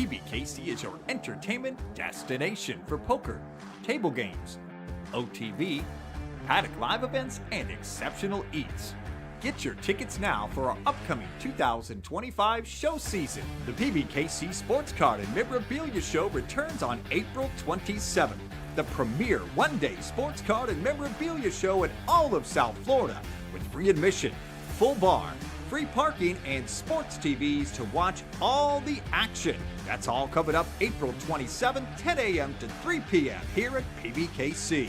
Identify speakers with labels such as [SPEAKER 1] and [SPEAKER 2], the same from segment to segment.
[SPEAKER 1] Pbkc is your entertainment destination for poker, table games, OTV, paddock live events, and exceptional eats. Get your tickets now for our upcoming 2025 show season. The Pbkc Sports Card and Memorabilia Show returns on April 27th. The premier one-day sports card and memorabilia show in all of South Florida with free admission, full bar, free parking, and sports TVs to watch all the action. That's all coming up April 27th, 10 a.m. to 3 p.m. here at Pbkc.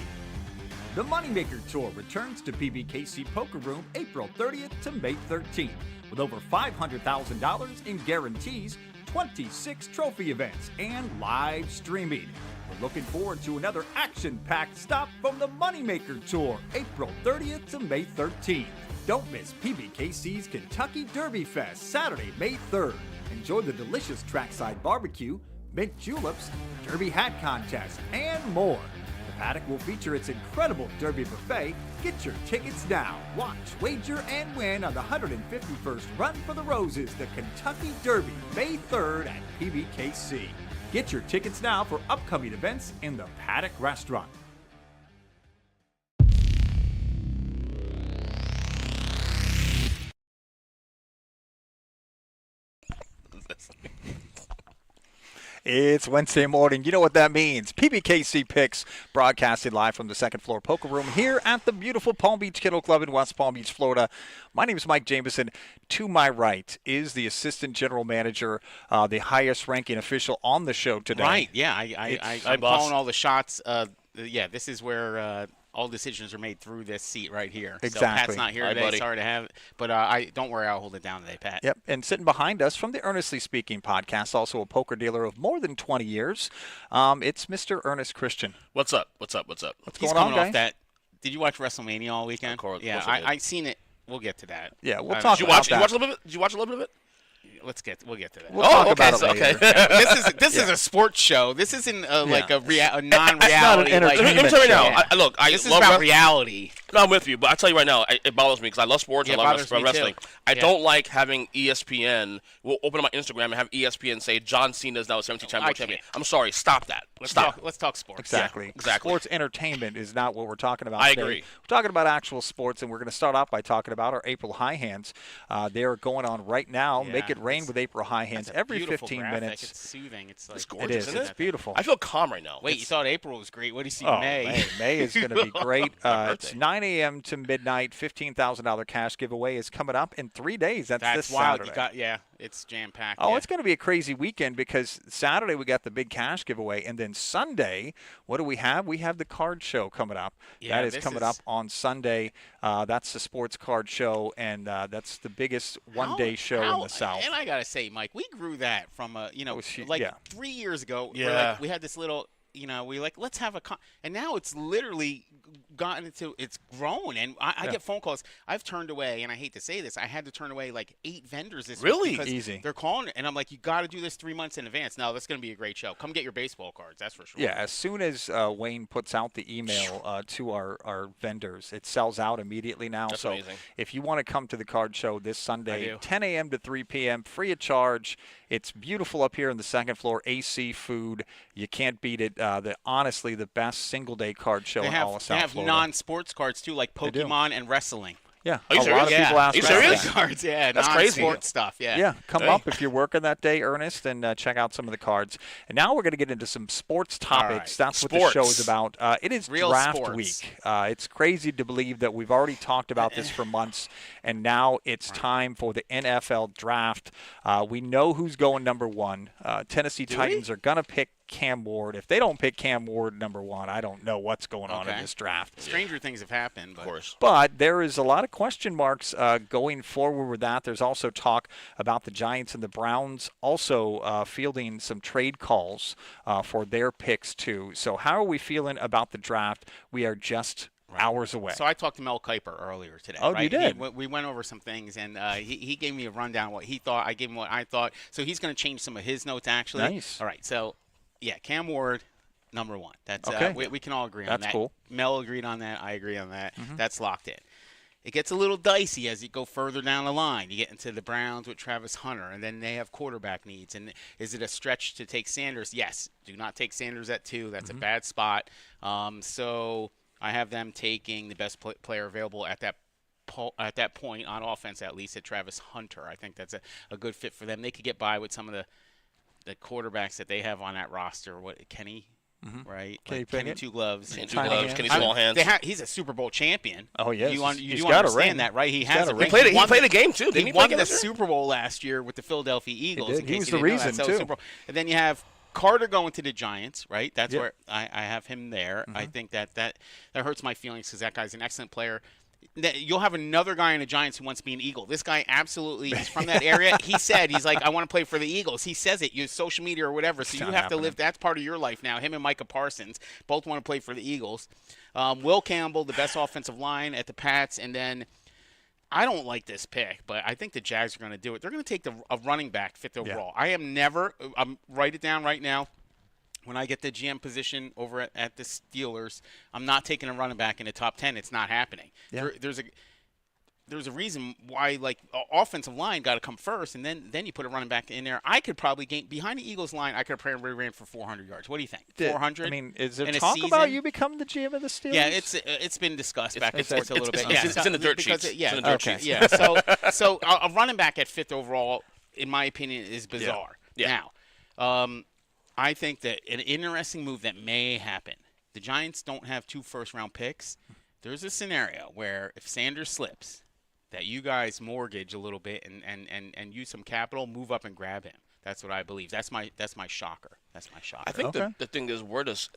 [SPEAKER 1] The Moneymaker Tour returns to Pbkc Poker Room April 30th to May 13th with over $500,000 in guarantees, 26 trophy events, and live streaming. We're looking forward to another action-packed stop from the Moneymaker Tour April 30th to May 13th. Don't miss Pbkc's Kentucky Derby Fest Saturday, May 3rd. Enjoy the delicious trackside barbecue, mint juleps, derby hat contest, and more. The paddock will feature its incredible derby buffet. Get your tickets now. Watch, wager, and win on the 151st Run for the Roses, the Kentucky Derby, May 3rd at Pbkc. Get your tickets now for upcoming events in the Paddock Restaurant. It's Wednesday morning. You know what that means. Pbkc Picks broadcasted live from the second floor poker room here at the beautiful Palm Beach Kennel Club in West Palm Beach, Florida. My name is Mike Jameson. To my right is the assistant general manager, the highest ranking official on the show today.
[SPEAKER 2] Right, yeah. I'm calling all the shots. Yeah, this is where all decisions are made through this seat right here.
[SPEAKER 1] Exactly.
[SPEAKER 2] So Pat's not here today.
[SPEAKER 3] Buddy.
[SPEAKER 2] Sorry to have it. But don't worry, I'll hold it down today, Pat.
[SPEAKER 1] Yep, and sitting behind us from the Earnestly Speaking podcast, also a poker dealer of more than 20 years, it's Mr. Ernest Christian.
[SPEAKER 3] What's up?
[SPEAKER 1] What's
[SPEAKER 2] He's
[SPEAKER 1] going on,
[SPEAKER 2] coming
[SPEAKER 1] guys?
[SPEAKER 2] off that. Did you watch WrestleMania all weekend?
[SPEAKER 3] Of course,
[SPEAKER 2] Yeah,
[SPEAKER 3] of course I did.
[SPEAKER 2] I seen it. We'll get to that.
[SPEAKER 1] Yeah, we'll talk
[SPEAKER 3] Did you
[SPEAKER 1] about
[SPEAKER 3] watch?
[SPEAKER 1] that.
[SPEAKER 3] Did you watch a little bit? Did you watch a little bit of it?
[SPEAKER 2] We'll get to that.
[SPEAKER 1] We'll talk
[SPEAKER 3] okay,
[SPEAKER 1] about it
[SPEAKER 3] so,
[SPEAKER 1] later.
[SPEAKER 3] okay.
[SPEAKER 2] This is a sports show. This isn't like a non-reality.
[SPEAKER 1] Not an
[SPEAKER 3] Let me
[SPEAKER 1] entertainment
[SPEAKER 3] tell you now.
[SPEAKER 2] Yeah.
[SPEAKER 3] Look, I
[SPEAKER 2] This is
[SPEAKER 3] love
[SPEAKER 2] about reality.
[SPEAKER 3] No, I'm with you, but I tell you right now, it bothers me because I love sports.
[SPEAKER 2] Yeah,
[SPEAKER 3] I
[SPEAKER 2] it
[SPEAKER 3] love
[SPEAKER 2] bothers me
[SPEAKER 3] wrestling.
[SPEAKER 2] too.
[SPEAKER 3] I
[SPEAKER 2] Yeah.
[SPEAKER 3] don't like having ESPN. We'll open up my Instagram and have ESPN say John Cena is now a 17-time world champion. I'm sorry, stop that.
[SPEAKER 2] Let's talk sports.
[SPEAKER 1] Exactly.
[SPEAKER 3] Yeah, exactly.
[SPEAKER 1] Sports entertainment is not what we're talking about
[SPEAKER 3] I
[SPEAKER 1] today.
[SPEAKER 3] agree.
[SPEAKER 1] We're talking about actual sports, and we're going to start off by talking about our April high hands. They are going on right now.
[SPEAKER 2] Yeah,
[SPEAKER 1] Make it rain with April high hands
[SPEAKER 2] That's a
[SPEAKER 1] every
[SPEAKER 2] beautiful
[SPEAKER 1] 15
[SPEAKER 2] graphic.
[SPEAKER 1] minutes.
[SPEAKER 2] It's soothing. It's like
[SPEAKER 3] It's
[SPEAKER 1] It
[SPEAKER 3] gorgeous,
[SPEAKER 1] is.
[SPEAKER 3] isn't
[SPEAKER 1] It's
[SPEAKER 3] it?
[SPEAKER 1] beautiful.
[SPEAKER 3] I feel calm right now.
[SPEAKER 2] Wait, you thought April was great. What do you see
[SPEAKER 1] Oh,
[SPEAKER 2] in May?
[SPEAKER 1] May is going to be great. It's
[SPEAKER 3] birthday.
[SPEAKER 1] 9 a.m. to midnight. $15,000 cash giveaway is coming up in 3 days. That's this
[SPEAKER 2] wild.
[SPEAKER 1] Saturday.
[SPEAKER 2] It's jam packed.
[SPEAKER 1] Oh, it's going to be a crazy weekend because Saturday we got the big cash giveaway, and then Sunday, what do we have? We have the card show coming up.
[SPEAKER 2] Yeah,
[SPEAKER 1] that is coming up on Sunday. That's the sports card show, and that's the biggest one-day show in the South.
[SPEAKER 2] And I gotta say, Mike, we grew that from
[SPEAKER 1] yeah.
[SPEAKER 2] 3 years ago.
[SPEAKER 3] Yeah.
[SPEAKER 2] We had this little. Let's have and now it's literally gotten into, it's grown, and I get phone calls. I've turned away, and I hate to say this, I had to turn away like 8 vendors this
[SPEAKER 3] Really?
[SPEAKER 2] week because
[SPEAKER 1] Easy.
[SPEAKER 2] they're calling, and I'm like, you got to do this 3 months in advance. No, that's going to be a great show. Come get your baseball cards, that's for sure.
[SPEAKER 1] Yeah, as soon as Wayne puts out the email to our vendors, it sells out immediately now.
[SPEAKER 3] That's
[SPEAKER 1] so
[SPEAKER 3] amazing.
[SPEAKER 1] if you want to come to the card show this
[SPEAKER 2] I
[SPEAKER 1] Sunday,
[SPEAKER 2] do.
[SPEAKER 1] 10 a.m. to 3 p.m., free of charge. It's beautiful up here on the second floor, AC food. You can't beat it. Honestly, the best single-day card show in all of South
[SPEAKER 2] They have
[SPEAKER 1] Florida.
[SPEAKER 2] non-sports cards too, like
[SPEAKER 1] They do.
[SPEAKER 2] Pokemon and wrestling.
[SPEAKER 1] Yeah,
[SPEAKER 3] Are you
[SPEAKER 1] a
[SPEAKER 3] serious?
[SPEAKER 1] lot of people
[SPEAKER 2] Yeah.
[SPEAKER 1] ask
[SPEAKER 3] Are you
[SPEAKER 1] about
[SPEAKER 3] serious?
[SPEAKER 1] that.
[SPEAKER 2] Cards, yeah,
[SPEAKER 3] That's crazy.
[SPEAKER 2] non-sports stuff, yeah.
[SPEAKER 1] Yeah, come
[SPEAKER 3] Hey.
[SPEAKER 1] up if you're working that day, Ernest, and check out some of the cards. And now we're going to get into some sports topics.
[SPEAKER 2] right.
[SPEAKER 1] That's what the show is
[SPEAKER 3] Sports.
[SPEAKER 1] about. It is
[SPEAKER 2] Real
[SPEAKER 1] draft
[SPEAKER 2] sports.
[SPEAKER 1] week. It's crazy to believe that we've already talked about this for months, and now it's time for the NFL draft. We know who's going number one. Tennessee Titans are going to pick Cam Ward. If they don't pick Cam Ward number one, I don't know what's going on in
[SPEAKER 2] Okay.
[SPEAKER 1] this draft.
[SPEAKER 2] Stranger things have happened, but
[SPEAKER 3] Of course.
[SPEAKER 1] But there is a lot of question marks going forward with that. There's also talk about the Giants and the Browns also fielding some trade calls for their picks too. So how are we feeling about the draft? We are just hours away.
[SPEAKER 2] So I talked to Mel Kiper earlier today.
[SPEAKER 1] Oh,
[SPEAKER 2] right?
[SPEAKER 1] you did?
[SPEAKER 2] We went over some things, and he gave me a rundown of what he thought. I gave him what I thought. So he's going to change some of his notes, actually.
[SPEAKER 1] Nice.
[SPEAKER 2] All right. So, yeah, Cam Ward, number one. That's
[SPEAKER 1] Okay.
[SPEAKER 2] we can all agree on
[SPEAKER 1] That's
[SPEAKER 2] that.
[SPEAKER 1] cool.
[SPEAKER 2] Mel agreed on that. I agree on that. That's locked in. it gets a little dicey as you go further down the line. You get into the Browns with Travis Hunter, and then they have quarterback needs. And is it a stretch to take Sanders? Yes. Do not take Sanders at 2. That's a bad spot. So I have them taking the best player available at that point on offense, at least, at Travis Hunter. I think that's a good fit for them. They could get by with some of the quarterbacks that they have on that roster. What, Kenny? Right, Kenny Two Gloves,
[SPEAKER 3] Kenny Small Hands.
[SPEAKER 2] He's a Super Bowl champion.
[SPEAKER 4] Oh yes,
[SPEAKER 2] you do understand that, right? He has a ring.
[SPEAKER 3] He played a game too.
[SPEAKER 2] He won the Super Bowl last year with the Philadelphia Eagles.
[SPEAKER 4] He was the reason too.
[SPEAKER 2] And then you have Carter going to the Giants, right? That's where I have him there. I think that hurts my feelings because that guy's an excellent player. You'll have another guy in the Giants who wants to be an Eagle. This guy absolutely is from that area. He said, he's like, I want to play for the Eagles. He says it, use social media or whatever. So you have to live, that's part of your life now. Him and Micah Parsons both want to play for the Eagles. Will Campbell, the best offensive line at the Pats. And then I don't like this pick, but I think the Jags are going to do it. They're going to take a running back, 5th overall. I'm write it down right now. When I get the GM position over at the Steelers, I'm not taking a running back in the top 10. It's not happening. Yeah. There's a reason why, like, offensive line got to come first, and then you put a running back in there. I could probably gain behind the Eagles line. I could have probably ran for 400 yards. What do you think? 400.
[SPEAKER 4] I mean, is there talk about you becoming the GM of the Steelers?
[SPEAKER 2] Yeah, it's been discussed back and forth a little bit.
[SPEAKER 3] It's in the dirt sheets.
[SPEAKER 2] Yeah. So a running back at 5th overall, in my opinion, is bizarre. Yeah. Now, I think that an interesting move that may happen. The Giants don't have 2 first-round picks. There's a scenario where if Sanders slips, that you guys mortgage a little bit and use some capital, move up and grab him. That's what I believe. That's my shocker. That's my shocker.
[SPEAKER 3] I think the thing is, where does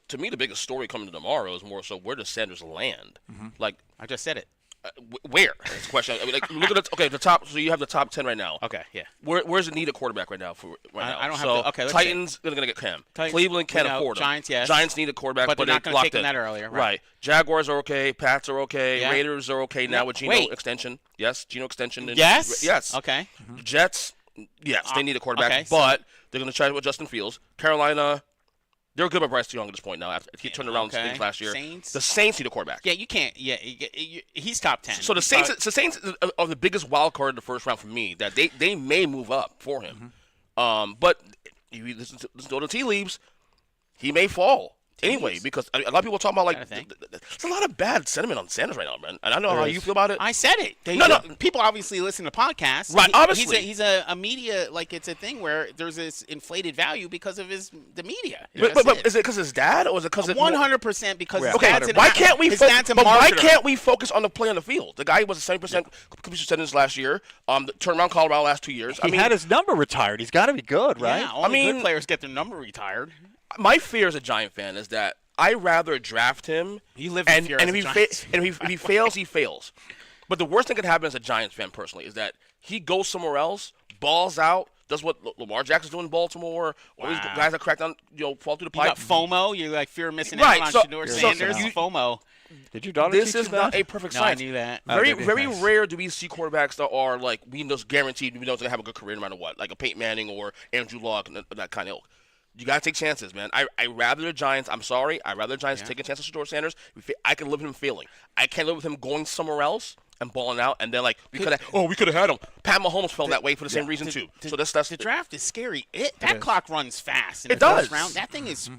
[SPEAKER 3] to me the biggest story coming tomorrow is more so where does Sanders land? Like
[SPEAKER 2] I just said it.
[SPEAKER 3] Where? That's the question. I mean, like, look at the top. So you have the top 10 right now.
[SPEAKER 2] Okay, yeah.
[SPEAKER 3] Where's the need a quarterback right now?
[SPEAKER 2] I don't have to. Okay,
[SPEAKER 3] Titans are gonna get Cam. Cleveland can't afford him.
[SPEAKER 2] Giants, yes.
[SPEAKER 3] Giants need a quarterback,
[SPEAKER 2] but they're not going to take him that earlier.
[SPEAKER 3] Right. Jaguars are okay. Pats are okay. Yeah. Raiders are okay now with Geno extension. Yes, Geno extension.
[SPEAKER 2] Yes. Okay.
[SPEAKER 3] Jets. Yes, they need a quarterback, but they're gonna try with Justin Fields. Carolina. They're good by Bryce Young at this point now. After he turned around things last year, the Saints need a quarterback.
[SPEAKER 2] Yeah, you can't. Yeah, he's top 10.
[SPEAKER 3] So the Saints are the biggest wild card in the first round for me. That they may move up for him. But if you listen to the tea leaves, he may fall. Anyway, because a lot of people talk about, like, there's a lot of bad sentiment on Sanders right now, man. And I know how you feel about it.
[SPEAKER 2] I said it. People obviously listen to podcasts.
[SPEAKER 3] Right, obviously.
[SPEAKER 2] He's a media, like, it's a thing where there's this inflated value because of the media.
[SPEAKER 3] But is it because of his dad, or is it because of
[SPEAKER 2] 100% because his dad's
[SPEAKER 3] why can't we focus on the play on the field? The guy was a 70% completion percentage last year. Turned around Colorado last 2 years.
[SPEAKER 4] He had his number retired. He's got to be good, right?
[SPEAKER 2] Yeah, only good players get their number retired.
[SPEAKER 3] My fear as a Giant fan is that I rather draft him.
[SPEAKER 2] You live in fear as a Giants fan.
[SPEAKER 3] And if he fails, he fails. But the worst thing that could happen as a Giants fan personally is that he goes somewhere else, balls out, does what Lamar Jackson's doing in Baltimore. All these guys that crack down, fall through the pipe.
[SPEAKER 2] You got FOMO. You like fear of missing out on Shedeur Sanders. FOMO.
[SPEAKER 4] Did your daughter
[SPEAKER 3] This
[SPEAKER 4] teach
[SPEAKER 3] is
[SPEAKER 4] you that?
[SPEAKER 3] not a perfect science.
[SPEAKER 2] I knew that.
[SPEAKER 3] Very rare do we see quarterbacks that are like we know guaranteed we know they're gonna have a good career no matter what, like a Peyton Manning or Andrew Luck and that kind of ilk. You gotta take chances, man. I rather the Giants. I'm sorry. I rather the Giants take a chance on Shedeur Sanders. I can live with him failing. I can't live with him going somewhere else and balling out. And then we could have had him. Pat Mahomes felt that way for the same reason too. So that's
[SPEAKER 2] the draft is scary. That clock runs fast. In
[SPEAKER 3] the
[SPEAKER 2] first round. That thing is.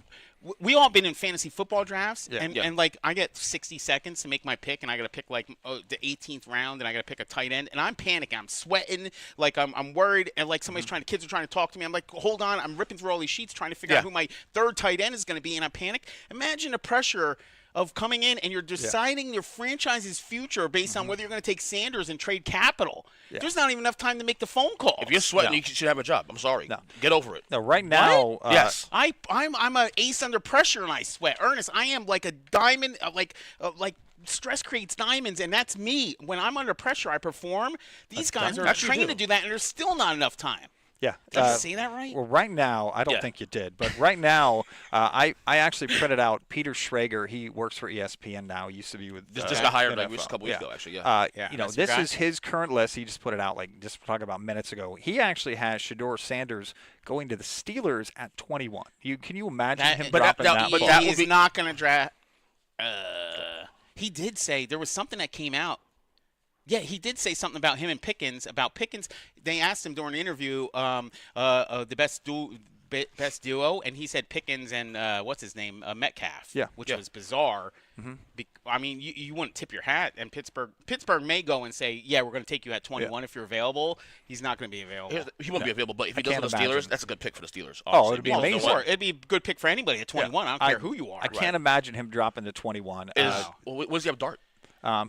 [SPEAKER 2] We all been in fantasy football drafts, and like I get 60 seconds to make my pick, and I got to pick like the 18th round, and I got to pick a tight end, and I'm panicking, I'm sweating, like I'm worried, and like kids are trying to talk to me. I'm like, hold on, I'm ripping through all these sheets trying to figure out who my third tight end is going to be, and I panic. Imagine the pressure of coming in and you're deciding your franchise's future based on whether you're going to take Sanders and trade capital. Yeah. There's not even enough time to make the phone call.
[SPEAKER 3] If you're sweating, you should have a job. I'm sorry. No. Get over it.
[SPEAKER 4] No, right now,
[SPEAKER 3] yes.
[SPEAKER 2] I'm an ace under pressure and I sweat. Ernest, I am like a diamond, like stress creates diamonds, and that's me. When I'm under pressure, I perform. These guys are trained to do that, and there's still not enough time.
[SPEAKER 4] Yeah.
[SPEAKER 2] Did I say that right?
[SPEAKER 4] Well, right now, I don't think you did. But right now, I actually printed out Peter Schrager. He works for ESPN now. Used to be with
[SPEAKER 3] just got hired like a couple weeks ago, actually.
[SPEAKER 4] This is his current list. He just put it out just talking about minutes ago. He actually has Shedeur Sanders going to the Steelers at 21. Can you imagine him dropping that?
[SPEAKER 2] But he's not going to draft. He did say there was something that came out Yeah, he did say something about him and Pickens. About Pickens, they asked him during an interview, the best duo, and he said Pickens and what's his name, Metcalf.
[SPEAKER 4] Yeah.
[SPEAKER 2] Which was bizarre. I mean, you wouldn't tip your hat, and Pittsburgh may go and say, yeah, we're going to take you at 21 if you're available. He's not going to be available.
[SPEAKER 3] He won't be available, but if he does for the Steelers, that's a good pick for the Steelers.
[SPEAKER 4] Oh, it'd be amazing.
[SPEAKER 2] Sure. It'd be a good pick for anybody at 21. I don't care who you are.
[SPEAKER 4] I can't imagine him dropping to 21.
[SPEAKER 3] What does he have, Dart?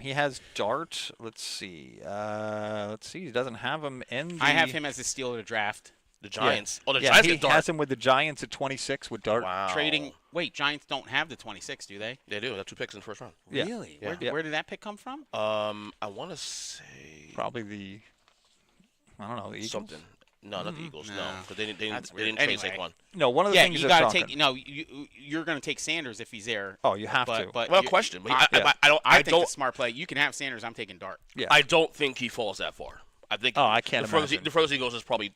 [SPEAKER 4] He has Dart. Let's see. He doesn't have him in the...
[SPEAKER 2] I have him as a steal of the draft.
[SPEAKER 3] The Giants.
[SPEAKER 4] Yeah.
[SPEAKER 3] Oh, the Giants
[SPEAKER 4] he
[SPEAKER 3] get Dart.
[SPEAKER 4] has him with the Giants at 26 with Dart.
[SPEAKER 3] Wow.
[SPEAKER 2] Trading. Wait, Giants don't have the 26, do they?
[SPEAKER 3] They do. They have 2 picks in the first round.
[SPEAKER 4] Yeah.
[SPEAKER 2] Really?
[SPEAKER 4] Yeah.
[SPEAKER 2] Where did that pick come from?
[SPEAKER 3] I want to say
[SPEAKER 4] Probably the... I don't know, the Eagles?
[SPEAKER 3] something. No, not the Eagles. No, because they didn't
[SPEAKER 2] That's
[SPEAKER 3] trade
[SPEAKER 2] weird. Anyway.
[SPEAKER 3] Saquon.
[SPEAKER 4] No, one of the things
[SPEAKER 2] you
[SPEAKER 4] they're
[SPEAKER 2] got to
[SPEAKER 4] talking...
[SPEAKER 2] take. No, you're going to take Sanders if he's there.
[SPEAKER 4] Oh, you have to.
[SPEAKER 2] But
[SPEAKER 3] Well, question. But
[SPEAKER 2] I think the smart play. You can have Sanders. I'm taking Dart.
[SPEAKER 4] Yeah.
[SPEAKER 3] I don't think he falls that far. I think.
[SPEAKER 4] Oh, I can't imagine.
[SPEAKER 3] The furthest he goes is probably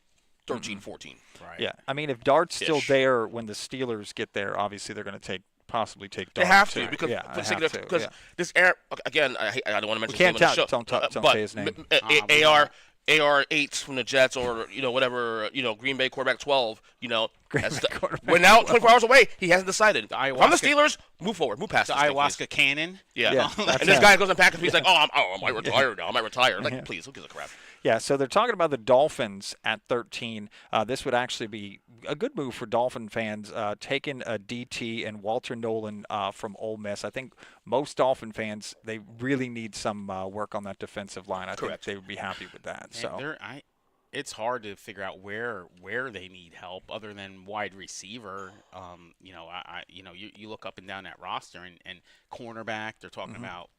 [SPEAKER 3] 13, 14.
[SPEAKER 2] Right.
[SPEAKER 4] Yeah, I mean, if Dart's still
[SPEAKER 3] Ish.
[SPEAKER 4] there when the Steelers get there, obviously they're going to possibly take Dart.
[SPEAKER 3] They have
[SPEAKER 4] too.
[SPEAKER 3] to because
[SPEAKER 4] yeah,
[SPEAKER 3] because this air again. I don't want to mention.
[SPEAKER 4] We can't
[SPEAKER 3] his name on the
[SPEAKER 4] don't
[SPEAKER 3] show,
[SPEAKER 4] say his name.
[SPEAKER 3] But AR8 from the Jets or whatever Green Bay quarterback 12. We're now 24 hours away. He hasn't decided. From the Steelers, move forward, move past
[SPEAKER 2] The
[SPEAKER 3] this thing,
[SPEAKER 2] ayahuasca
[SPEAKER 3] please.
[SPEAKER 2] cannon.
[SPEAKER 3] Yeah.
[SPEAKER 4] that's
[SPEAKER 3] And this
[SPEAKER 4] him.
[SPEAKER 3] guy goes and packs. He's like, I might retire now. I might retire. Like, please, who gives a crap?
[SPEAKER 4] Yeah, so they're talking about the Dolphins at 13. This would actually be a good move for Dolphin fans, taking a DT and Walter Nolan from Ole Miss. I think most Dolphin fans, they really need some work on that defensive line. I
[SPEAKER 3] Correct.
[SPEAKER 4] think they would be happy with that. So
[SPEAKER 2] it's hard to figure out where they need help other than wide receiver. You look up and down that roster and cornerback. They're talking about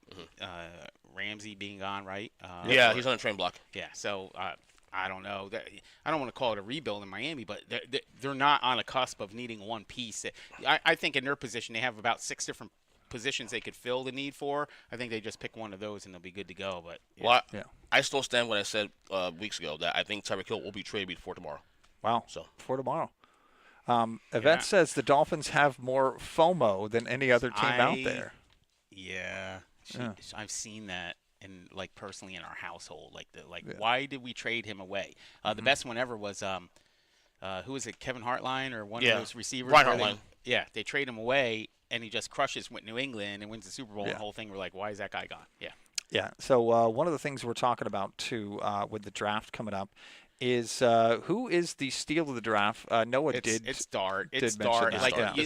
[SPEAKER 2] Ramsey being gone, right?
[SPEAKER 3] He's on a train block.
[SPEAKER 2] Yeah, so I don't know. I don't want to call it a rebuild in Miami, but they're not on a cusp of needing one piece. I think in their position they have about 6 different positions they could fill the need for. I think they just pick one of those and they'll be good to go. But
[SPEAKER 3] I still stand what I said weeks ago that I think Tyreek Hill will be traded before tomorrow.
[SPEAKER 4] Wow.
[SPEAKER 3] So
[SPEAKER 4] for tomorrow. Yvette says the Dolphins have more FOMO than any other team out there.
[SPEAKER 2] Yeah, I've seen that. And personally in our household, why did we trade him away? The best one ever was who was it, Kevin Hartline or one of those receivers?
[SPEAKER 3] Brian Hartline.
[SPEAKER 2] They trade him away and he just crushes with New England and wins the Super Bowl. And the whole thing, we're like, why is that guy gone? Yeah.
[SPEAKER 4] Yeah. So one of the things we're talking about too with the draft coming up is who is the steal of the draft? Noah
[SPEAKER 2] It's Dart.
[SPEAKER 4] It's
[SPEAKER 2] Dart.
[SPEAKER 3] It's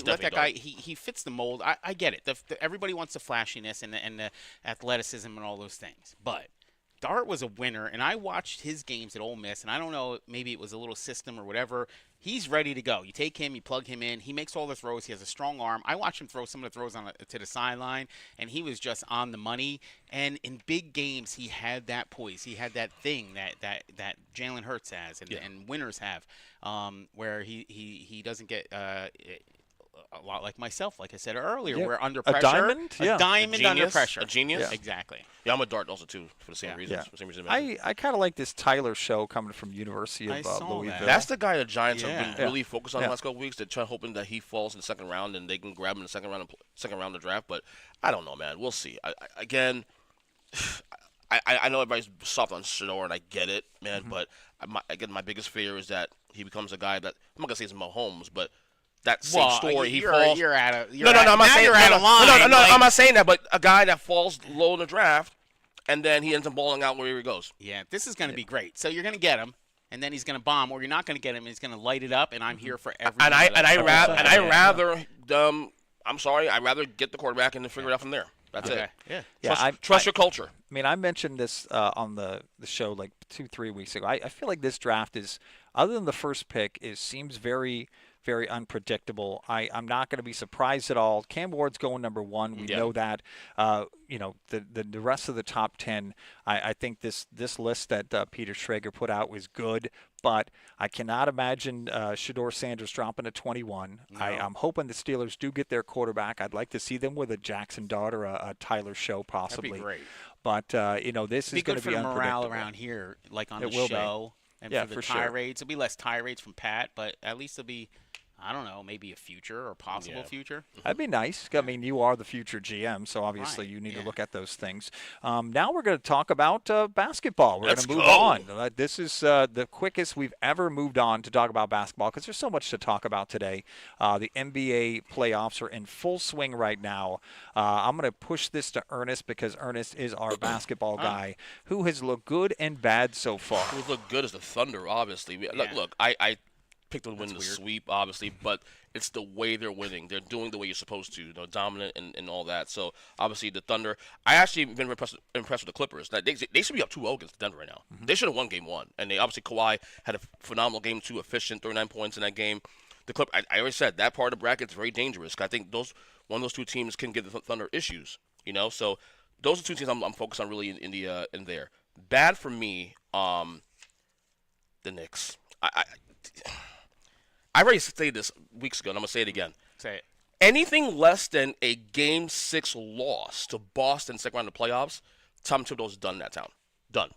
[SPEAKER 2] Let that guy.
[SPEAKER 3] Dart.
[SPEAKER 2] He fits the mold. I get it. Everybody wants the flashiness and the athleticism and all those things. But Dart was a winner, and I watched his games at Ole Miss, and I don't know, maybe it was a little system or whatever. He's ready to go. You take him, you plug him in. He makes all the throws. He has a strong arm. I watched him throw some of the throws to the sideline, and he was just on the money. And in big games, he had that poise. He had that thing that Jalen Hurts has and winners have, where he doesn't get a lot like myself, like I said earlier. We're under pressure.
[SPEAKER 4] A diamond?
[SPEAKER 2] A diamond under pressure.
[SPEAKER 3] A genius?
[SPEAKER 4] Yeah.
[SPEAKER 2] Exactly.
[SPEAKER 3] Yeah, I'm a Dart also, too, for the same reasons.
[SPEAKER 4] Yeah.
[SPEAKER 3] For the same reason
[SPEAKER 4] I kind of like this Tyler Show coming from University
[SPEAKER 2] I
[SPEAKER 4] of
[SPEAKER 2] saw
[SPEAKER 4] Louisville.
[SPEAKER 2] that.
[SPEAKER 3] That's the guy the Giants have been
[SPEAKER 4] Yeah.
[SPEAKER 3] really focused on
[SPEAKER 4] Yeah.
[SPEAKER 3] the last couple weeks. They're hoping that he falls in the second round and they can grab him in the second round of the draft. But I don't know, man. We'll see. I know everybody's soft on Shador, and I get it, man. But my biggest fear is that he becomes a guy that I'm not gonna say it's Mahomes, but that same story. He falls.
[SPEAKER 2] You're out of.
[SPEAKER 3] No, I'm not saying
[SPEAKER 2] you're out of line.
[SPEAKER 3] I'm not saying that. But a guy that falls low in the draft, and then he ends up balling out wherever he goes.
[SPEAKER 2] Yeah, this is going to be great. So you're going to get him, and then he's going to bomb, or you're not going to get him. And he's going to light it up, and I'm here for every.
[SPEAKER 3] I'm sorry. I'd rather get the quarterback and then figure it out from there. That's it.
[SPEAKER 2] Yeah.
[SPEAKER 3] Trust your culture.
[SPEAKER 4] I mean, I mentioned this on the show 2-3 weeks ago. I feel like this draft is, other than the first pick, seems very, very unpredictable. I'm not going to be surprised at all. Cam Ward's going number 1. We know that. The rest of the top 10, I think this list that Peter Schrager put out was good, but I cannot imagine Shador Sanders dropping to 21. No. I'm hoping the Steelers do get their quarterback. I'd like to see them with a Jackson Dart or a Tyler Show possibly.
[SPEAKER 2] That'd be great.
[SPEAKER 4] But this is going to be unpredictable.
[SPEAKER 2] Good for the morale around here, on the show, and for the tirades. There'll be less tirades from Pat, but at least there'll be I don't know, maybe a future or possible future.
[SPEAKER 4] That'd be nice. I mean, you are the future GM, so obviously
[SPEAKER 2] Right,
[SPEAKER 4] you need
[SPEAKER 2] yeah.
[SPEAKER 4] to look at those things. Now we're going to talk about basketball. We're going
[SPEAKER 3] Let's
[SPEAKER 4] to move
[SPEAKER 3] go.
[SPEAKER 4] on. This is the quickest we've ever moved on to talk about basketball because there's so much to talk about today. The NBA playoffs are in full swing right now. I'm going to push this to Ernest because Ernest is our basketball guy who has looked good and bad so far.
[SPEAKER 3] Who's look good as the Thunder, obviously. Look, I picked them to win the sweep, obviously, but it's the way they're winning. They're doing the way you're supposed to, dominant and all that. So, obviously, the Thunder. I actually been impressed with the Clippers. They should be up 2-0 against Denver right now. They should have won Game 1. And they obviously, Kawhi had a phenomenal Game 2, efficient, 39 points in that game. The I already said, that part of the bracket is very dangerous. I think one of those two teams can give the Thunder issues, So, those are two teams I'm focused on really in there. Bad for me, the Knicks. I already stated this weeks ago, and I'm going to say it again.
[SPEAKER 2] Say it.
[SPEAKER 3] Anything less than a Game 6 loss to Boston second round of the playoffs, Tom Thibodeau's done in that town. Done.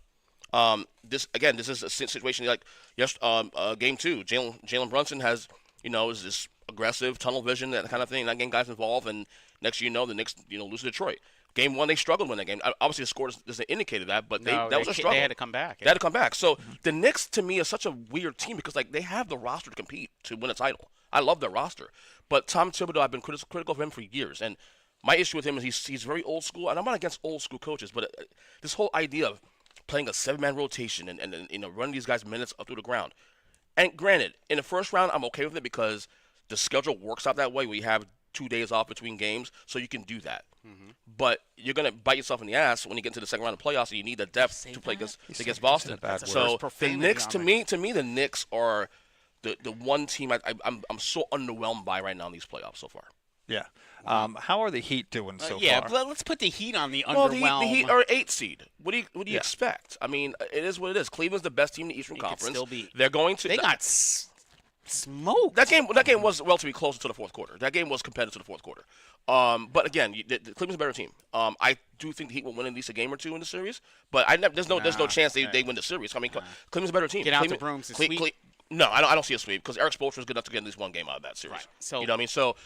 [SPEAKER 3] This is a situation like Game 2. Jalen Brunson has, is this aggressive tunnel vision, that kind of thing. That game guys involved, and next the Knicks, lose to Detroit. Game 1, they struggled to win that game. Obviously, the score doesn't indicate that, but that was a struggle.
[SPEAKER 2] They had to come back.
[SPEAKER 3] They had to come back. So the Knicks, to me, is such a weird team because they have the roster to compete to win a title. I love their roster, but Tom Thibodeau, I've been critical of him for years, and my issue with him is he's very old school, and I'm not against old school coaches, but this whole idea of playing a 7-man rotation and running these guys minutes up through the ground. And granted, in the first round, I'm okay with it because the schedule works out that way. We have 2 days off between games, so you can do that. But you're going to bite yourself in the ass when you get into the second round of playoffs and you need the depth to play against Boston. So the Knicks, to me, the Knicks are the one team I'm so underwhelmed by right now in these playoffs so far.
[SPEAKER 4] Yeah. How are the Heat doing so
[SPEAKER 2] yeah,
[SPEAKER 4] far?
[SPEAKER 2] let's put the Heat on the
[SPEAKER 3] Well,
[SPEAKER 2] underwhelm.
[SPEAKER 3] the Heat are 8th seed. What do you expect? I mean, it is what it is. Cleveland's the best team in the Eastern Conference. They're going to.
[SPEAKER 2] They got smoked.
[SPEAKER 3] That game was relatively close to the fourth quarter. That game was competitive to the fourth quarter. But again, the Cleveland's a better team. I do think the Heat will win at least a game or two in the series, but there's no chance they win the series. I mean, Cleveland's a better team.
[SPEAKER 2] Get out the brooms and sweep.
[SPEAKER 3] No, I don't see a sweep because Eric Spoelstra is good enough to get at least one game out of that series.
[SPEAKER 2] Right. So
[SPEAKER 3] you know what I mean? So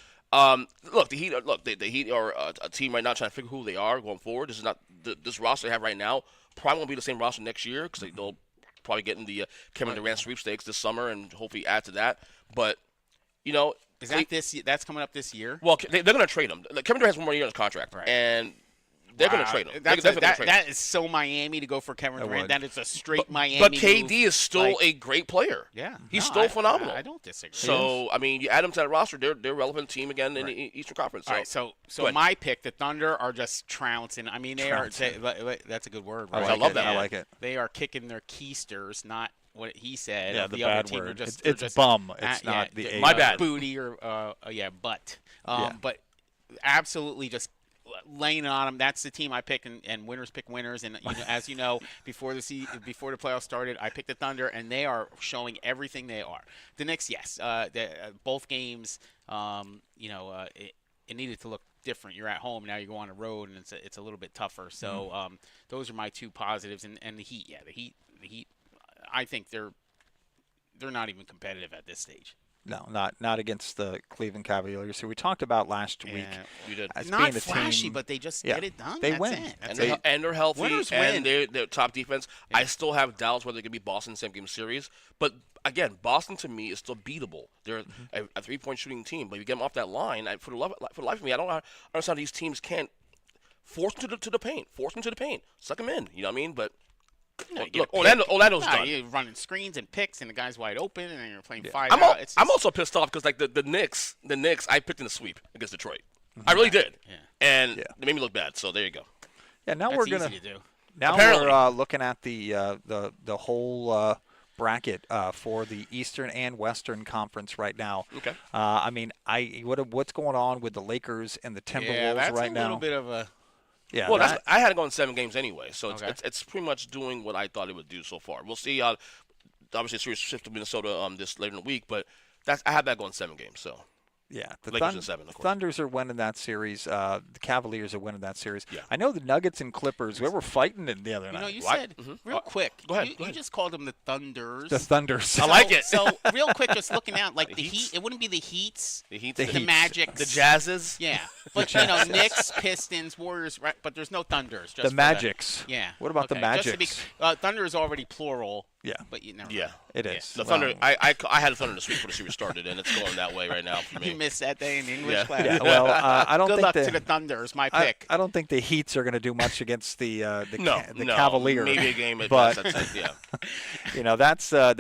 [SPEAKER 3] look, the Heat are a team right now trying to figure who they are going forward. This is not this roster they have right now. Probably won't be the same roster next year because they'll probably get in the Kevin Durant sweepstakes this summer and hopefully add to that. But
[SPEAKER 2] is that that's coming up this year?
[SPEAKER 3] Well, they're going to trade him. Kevin Durant has 1 more year on his contract,
[SPEAKER 2] right.
[SPEAKER 3] And they're going to trade him.
[SPEAKER 2] That is so Miami to go for Kevin Durant. That is a straight Miami.
[SPEAKER 3] But KD
[SPEAKER 2] move.
[SPEAKER 3] is still a great player.
[SPEAKER 2] Yeah,
[SPEAKER 3] he's still phenomenal.
[SPEAKER 2] I don't disagree.
[SPEAKER 3] So I mean, you add them to that roster, they're a relevant team again in the Eastern Conference. So.
[SPEAKER 2] All right, so my pick, the Thunder, are just trouncing. I mean, that's a good word. Right?
[SPEAKER 3] I love that.
[SPEAKER 4] I like it.
[SPEAKER 2] They are kicking their keisters, not what he said.
[SPEAKER 4] Yeah, the
[SPEAKER 2] other
[SPEAKER 4] bad
[SPEAKER 2] team
[SPEAKER 4] word.
[SPEAKER 2] They're
[SPEAKER 4] It's bum. It's not the A.
[SPEAKER 3] My bad.
[SPEAKER 2] Booty or butt. But absolutely just laying it on them. That's the team I pick, and winners pick winners. And as you know, before the playoffs started, I picked the Thunder, and they are showing everything they are. The Knicks, yes, both games, it needed to look different. You're at home now. You go on the road, and it's a little bit tougher. So those are my two positives. And the Heat, the Heat. I think they're not even competitive at this stage.
[SPEAKER 4] No, not against the Cleveland Cavaliers, who we talked about last week.
[SPEAKER 3] You did.
[SPEAKER 4] As
[SPEAKER 2] Not
[SPEAKER 4] being the
[SPEAKER 2] flashy,
[SPEAKER 4] team,
[SPEAKER 2] but they just get it done.
[SPEAKER 4] They
[SPEAKER 2] That's
[SPEAKER 4] win.
[SPEAKER 2] It.
[SPEAKER 3] And they're healthy,
[SPEAKER 2] Winners
[SPEAKER 3] and
[SPEAKER 2] win.
[SPEAKER 3] they're top defense. Yeah. I still have doubts whether they could beat Boston in the same game series. But again, Boston to me is still beatable. They're a 3-point shooting team, but if you get them off that line, for the life of me, I don't understand how these teams can't force them to the paint. Force them to the paint. Suck them in. You know what I mean? But look, Orlando's done.
[SPEAKER 2] You're running screens and picks, and the guy's wide open, and then you're playing 5
[SPEAKER 3] I'm
[SPEAKER 2] out.
[SPEAKER 3] I'm also pissed off because like the Knicks, I picked in the sweep against Detroit. I really did, and it made me look bad. So there you go.
[SPEAKER 4] Yeah, now
[SPEAKER 2] That's
[SPEAKER 4] we're gonna
[SPEAKER 2] easy to do.
[SPEAKER 4] now
[SPEAKER 3] Apparently.
[SPEAKER 4] we're looking at the whole bracket for the Eastern and Western Conference right now.
[SPEAKER 3] Okay.
[SPEAKER 4] I mean, what's going on with the Lakers and the Timberwolves right now?
[SPEAKER 2] That's a little bit of a.
[SPEAKER 4] Yeah.
[SPEAKER 3] Well, I had it going 7 games anyway, so
[SPEAKER 2] Okay.
[SPEAKER 3] it's pretty much doing what I thought it would do so far. We'll see. Obviously, the series shift to Minnesota this later in the week, but I have that going 7 games. So
[SPEAKER 4] Yeah, the
[SPEAKER 3] Lakers in 7, of course.
[SPEAKER 4] Thunders are winning that series. The Cavaliers are winning that series.
[SPEAKER 3] Yeah.
[SPEAKER 4] I know the Nuggets and Clippers. We were fighting it the other night.
[SPEAKER 2] You know, you
[SPEAKER 3] What?
[SPEAKER 2] said
[SPEAKER 3] Mhm.
[SPEAKER 2] real quick.
[SPEAKER 3] Go ahead,
[SPEAKER 2] You,
[SPEAKER 3] go ahead.
[SPEAKER 2] you just called them the Thunders.
[SPEAKER 4] The Thunders.
[SPEAKER 3] I like it.
[SPEAKER 2] So real quick, just looking out, like
[SPEAKER 3] The
[SPEAKER 2] the
[SPEAKER 3] Heats?
[SPEAKER 2] Heat. It wouldn't be the Heats.
[SPEAKER 3] The Heat,
[SPEAKER 4] The
[SPEAKER 2] The
[SPEAKER 4] Heats.
[SPEAKER 2] Magic.
[SPEAKER 3] the Jazzes.
[SPEAKER 2] Yeah, but you know, Knicks, Pistons, Warriors, right? But there's no Thunders. Just
[SPEAKER 4] The
[SPEAKER 2] for
[SPEAKER 4] Magics.
[SPEAKER 2] Yeah.
[SPEAKER 4] What about the
[SPEAKER 2] okay, just to
[SPEAKER 4] Magics?
[SPEAKER 2] Thunder is already plural.
[SPEAKER 4] Yeah.
[SPEAKER 2] But you never.
[SPEAKER 3] Yeah.
[SPEAKER 4] It
[SPEAKER 2] Yeah.
[SPEAKER 4] is.
[SPEAKER 3] The
[SPEAKER 4] Well,
[SPEAKER 3] Thunder. I had the Thunder this week before the series started, and it's going that way right now for me.
[SPEAKER 2] You missed that day in English
[SPEAKER 3] Yeah.
[SPEAKER 2] class.
[SPEAKER 4] Yeah, well, I don't
[SPEAKER 2] Good
[SPEAKER 4] think
[SPEAKER 2] luck to the Thunders. My pick.
[SPEAKER 4] I don't think the Heats are going to do much against the
[SPEAKER 3] No,
[SPEAKER 4] Cavaliers.
[SPEAKER 3] Maybe a game at
[SPEAKER 4] but
[SPEAKER 3] best, that's it, yeah.
[SPEAKER 4] you know that's the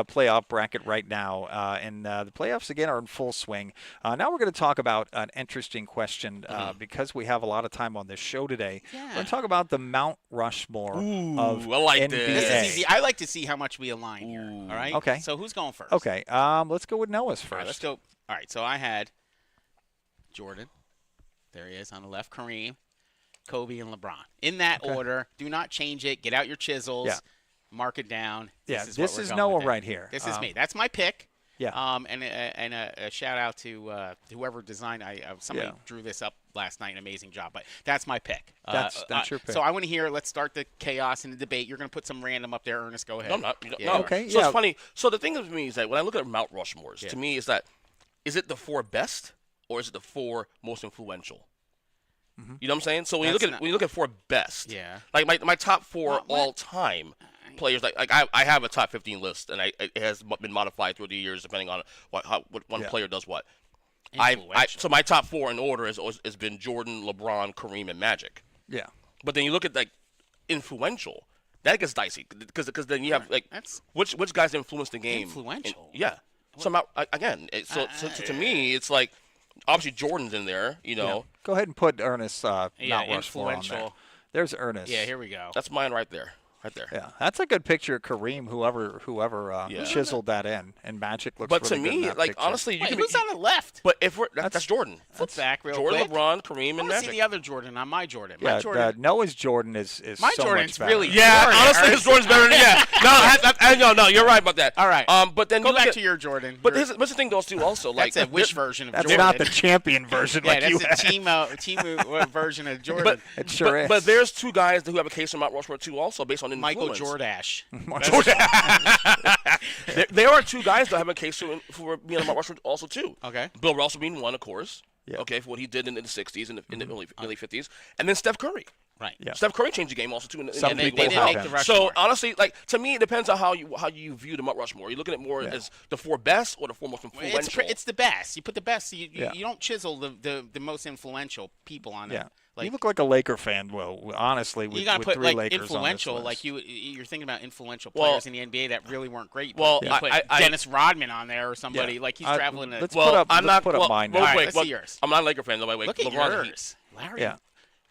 [SPEAKER 4] playoff bracket right now, and the playoffs again are in full swing. Now we're going to talk about an interesting question because we have a lot of time on this show today.
[SPEAKER 2] Yeah.
[SPEAKER 4] We're going to talk about the Mount Rushmore of
[SPEAKER 3] I like
[SPEAKER 4] NBA.
[SPEAKER 3] this.
[SPEAKER 2] This is easy. I like to see how much we align here.
[SPEAKER 3] Ooh.
[SPEAKER 2] All right.
[SPEAKER 4] Okay.
[SPEAKER 2] So who's going first?
[SPEAKER 4] Okay, let's go with Noah's first.
[SPEAKER 2] All right, let's go. All right. So I had Jordan. There he is on the left. Kareem, Kobe, and LeBron. In that
[SPEAKER 4] Okay.
[SPEAKER 2] order. Do not change it. Get out your chisels.
[SPEAKER 4] Yeah.
[SPEAKER 2] Mark it down.
[SPEAKER 4] Yeah,
[SPEAKER 2] This
[SPEAKER 4] this
[SPEAKER 2] is, what we're
[SPEAKER 4] is
[SPEAKER 2] going
[SPEAKER 4] Noah
[SPEAKER 2] with it.
[SPEAKER 4] right here.
[SPEAKER 2] This is me. That's my pick.
[SPEAKER 4] Yeah.
[SPEAKER 2] And a shout out to whoever designed. Somebody
[SPEAKER 4] Yeah.
[SPEAKER 2] drew this up last night. An amazing job. But that's my pick.
[SPEAKER 4] That's your pick.
[SPEAKER 2] So I want to hear. Let's start the chaos and the debate. You're going to put some random up there, Ernest. Go ahead.
[SPEAKER 3] No, I'm not.
[SPEAKER 2] Yeah,
[SPEAKER 3] No.
[SPEAKER 4] Okay,
[SPEAKER 3] So
[SPEAKER 4] yeah.
[SPEAKER 3] it's funny. So the thing with me is that when I look at Mount Rushmores,
[SPEAKER 2] Yeah.
[SPEAKER 3] to me is that is it the 4 best or is it the 4 most influential? You know what I'm saying? So when you
[SPEAKER 2] That's
[SPEAKER 3] look at 4 best,
[SPEAKER 2] Yeah.
[SPEAKER 3] like my top 4
[SPEAKER 2] What?
[SPEAKER 3] all time players, like I have a top 15 list, and it has been modified through the years depending on what one
[SPEAKER 4] Yeah.
[SPEAKER 3] player does what.
[SPEAKER 2] Influential.
[SPEAKER 3] So my top 4 in order has been Jordan, LeBron, Kareem, and Magic.
[SPEAKER 4] Yeah.
[SPEAKER 3] But then you look at like influential, that gets dicey because then you have like
[SPEAKER 2] That's-
[SPEAKER 3] which guys influenced the game.
[SPEAKER 2] Influential?
[SPEAKER 3] Yeah. So so to me, it's like obviously Jordan's in there. You know,
[SPEAKER 4] Go ahead and put Ernest Mount Rushmore on there.
[SPEAKER 2] influential.
[SPEAKER 4] There's Ernest.
[SPEAKER 2] Yeah, here we go.
[SPEAKER 3] that's mine right there. Right there.
[SPEAKER 4] Yeah, that's a good picture of Kareem. Whoever
[SPEAKER 3] Yeah.
[SPEAKER 4] chiseled that in, and Magic looks.
[SPEAKER 3] But
[SPEAKER 4] really
[SPEAKER 3] to
[SPEAKER 4] good in
[SPEAKER 3] me,
[SPEAKER 4] that
[SPEAKER 3] like
[SPEAKER 4] picture.
[SPEAKER 3] honestly, you
[SPEAKER 2] Wait,
[SPEAKER 3] can
[SPEAKER 2] who's on the left?
[SPEAKER 3] But if that's Jordan.
[SPEAKER 2] Flip back real
[SPEAKER 3] Jordan,
[SPEAKER 2] quick.
[SPEAKER 3] LeBron, Kareem,
[SPEAKER 2] I
[SPEAKER 3] and
[SPEAKER 2] want to see
[SPEAKER 3] Magic.
[SPEAKER 2] the other Jordan on my Jordan.
[SPEAKER 4] yeah,
[SPEAKER 2] My Jordan.
[SPEAKER 4] Noah's Jordan is
[SPEAKER 2] My
[SPEAKER 4] so
[SPEAKER 2] Jordan's
[SPEAKER 4] much better.
[SPEAKER 2] really-
[SPEAKER 3] Yeah,
[SPEAKER 2] Jordan,
[SPEAKER 3] honestly,
[SPEAKER 2] Ernest.
[SPEAKER 3] his Jordan's better than no, you're right about that.
[SPEAKER 2] All right.
[SPEAKER 3] But then
[SPEAKER 2] Go
[SPEAKER 3] you look
[SPEAKER 2] back
[SPEAKER 3] at,
[SPEAKER 2] to your Jordan.
[SPEAKER 3] But
[SPEAKER 2] Your-
[SPEAKER 3] here's the thing, those two also like
[SPEAKER 2] that's a wish version of
[SPEAKER 4] That's
[SPEAKER 2] Jordan.
[SPEAKER 4] not the champion version
[SPEAKER 2] yeah,
[SPEAKER 4] like you
[SPEAKER 2] that's
[SPEAKER 4] had.
[SPEAKER 2] a team version of Jordan.
[SPEAKER 3] But
[SPEAKER 4] It sure is.
[SPEAKER 3] But there's 2 guys who have a case in Mount Rushmore too, also based on influence.
[SPEAKER 2] Michael Jordash.
[SPEAKER 3] There are 2 guys that have a case for being on Mount Rushmore also too.
[SPEAKER 2] Okay.
[SPEAKER 3] Bill Russell being one, of course.
[SPEAKER 4] Yeah.
[SPEAKER 3] Okay, for what he did in the 60s and in the early 50s, and then Steph Curry.
[SPEAKER 2] Right.
[SPEAKER 4] Yeah.
[SPEAKER 3] Steph Curry changed the game also too. In
[SPEAKER 4] Some
[SPEAKER 3] the
[SPEAKER 2] They
[SPEAKER 3] big
[SPEAKER 4] people
[SPEAKER 3] way.
[SPEAKER 2] didn't
[SPEAKER 4] have
[SPEAKER 2] make the
[SPEAKER 4] him.
[SPEAKER 2] Rushmore.
[SPEAKER 3] So honestly, like to me, it depends on how you view the Mount Rushmore. Are you looking at more as the 4 best or the 4 most influential?
[SPEAKER 2] It's the best. You put the best. You
[SPEAKER 4] Yeah.
[SPEAKER 2] don't chisel the most influential people on
[SPEAKER 4] Yeah.
[SPEAKER 2] it. Like,
[SPEAKER 4] you look like a Laker fan. Well, honestly, with,
[SPEAKER 2] you got to
[SPEAKER 4] with
[SPEAKER 2] put
[SPEAKER 4] 3
[SPEAKER 2] like
[SPEAKER 4] Lakers
[SPEAKER 2] influential.
[SPEAKER 4] on this
[SPEAKER 2] Like
[SPEAKER 4] list.
[SPEAKER 2] you're thinking about influential
[SPEAKER 3] Well-
[SPEAKER 2] players in the NBA that really weren't great.
[SPEAKER 3] Well,
[SPEAKER 2] you
[SPEAKER 3] I-
[SPEAKER 2] put
[SPEAKER 3] I-
[SPEAKER 2] Dennis Rodman on there or somebody like he's traveling.
[SPEAKER 4] Let's
[SPEAKER 3] well,
[SPEAKER 4] put up.
[SPEAKER 3] I'm
[SPEAKER 4] let's
[SPEAKER 3] not.
[SPEAKER 4] put up
[SPEAKER 3] well,
[SPEAKER 4] mine
[SPEAKER 3] real
[SPEAKER 4] now.
[SPEAKER 2] All right,
[SPEAKER 3] quick,
[SPEAKER 2] let's
[SPEAKER 3] look,
[SPEAKER 2] see yours.
[SPEAKER 3] I'm not a Laker fan. No, wait.
[SPEAKER 2] Look at
[SPEAKER 3] LeBron,
[SPEAKER 2] yours, Larry.
[SPEAKER 4] Yeah.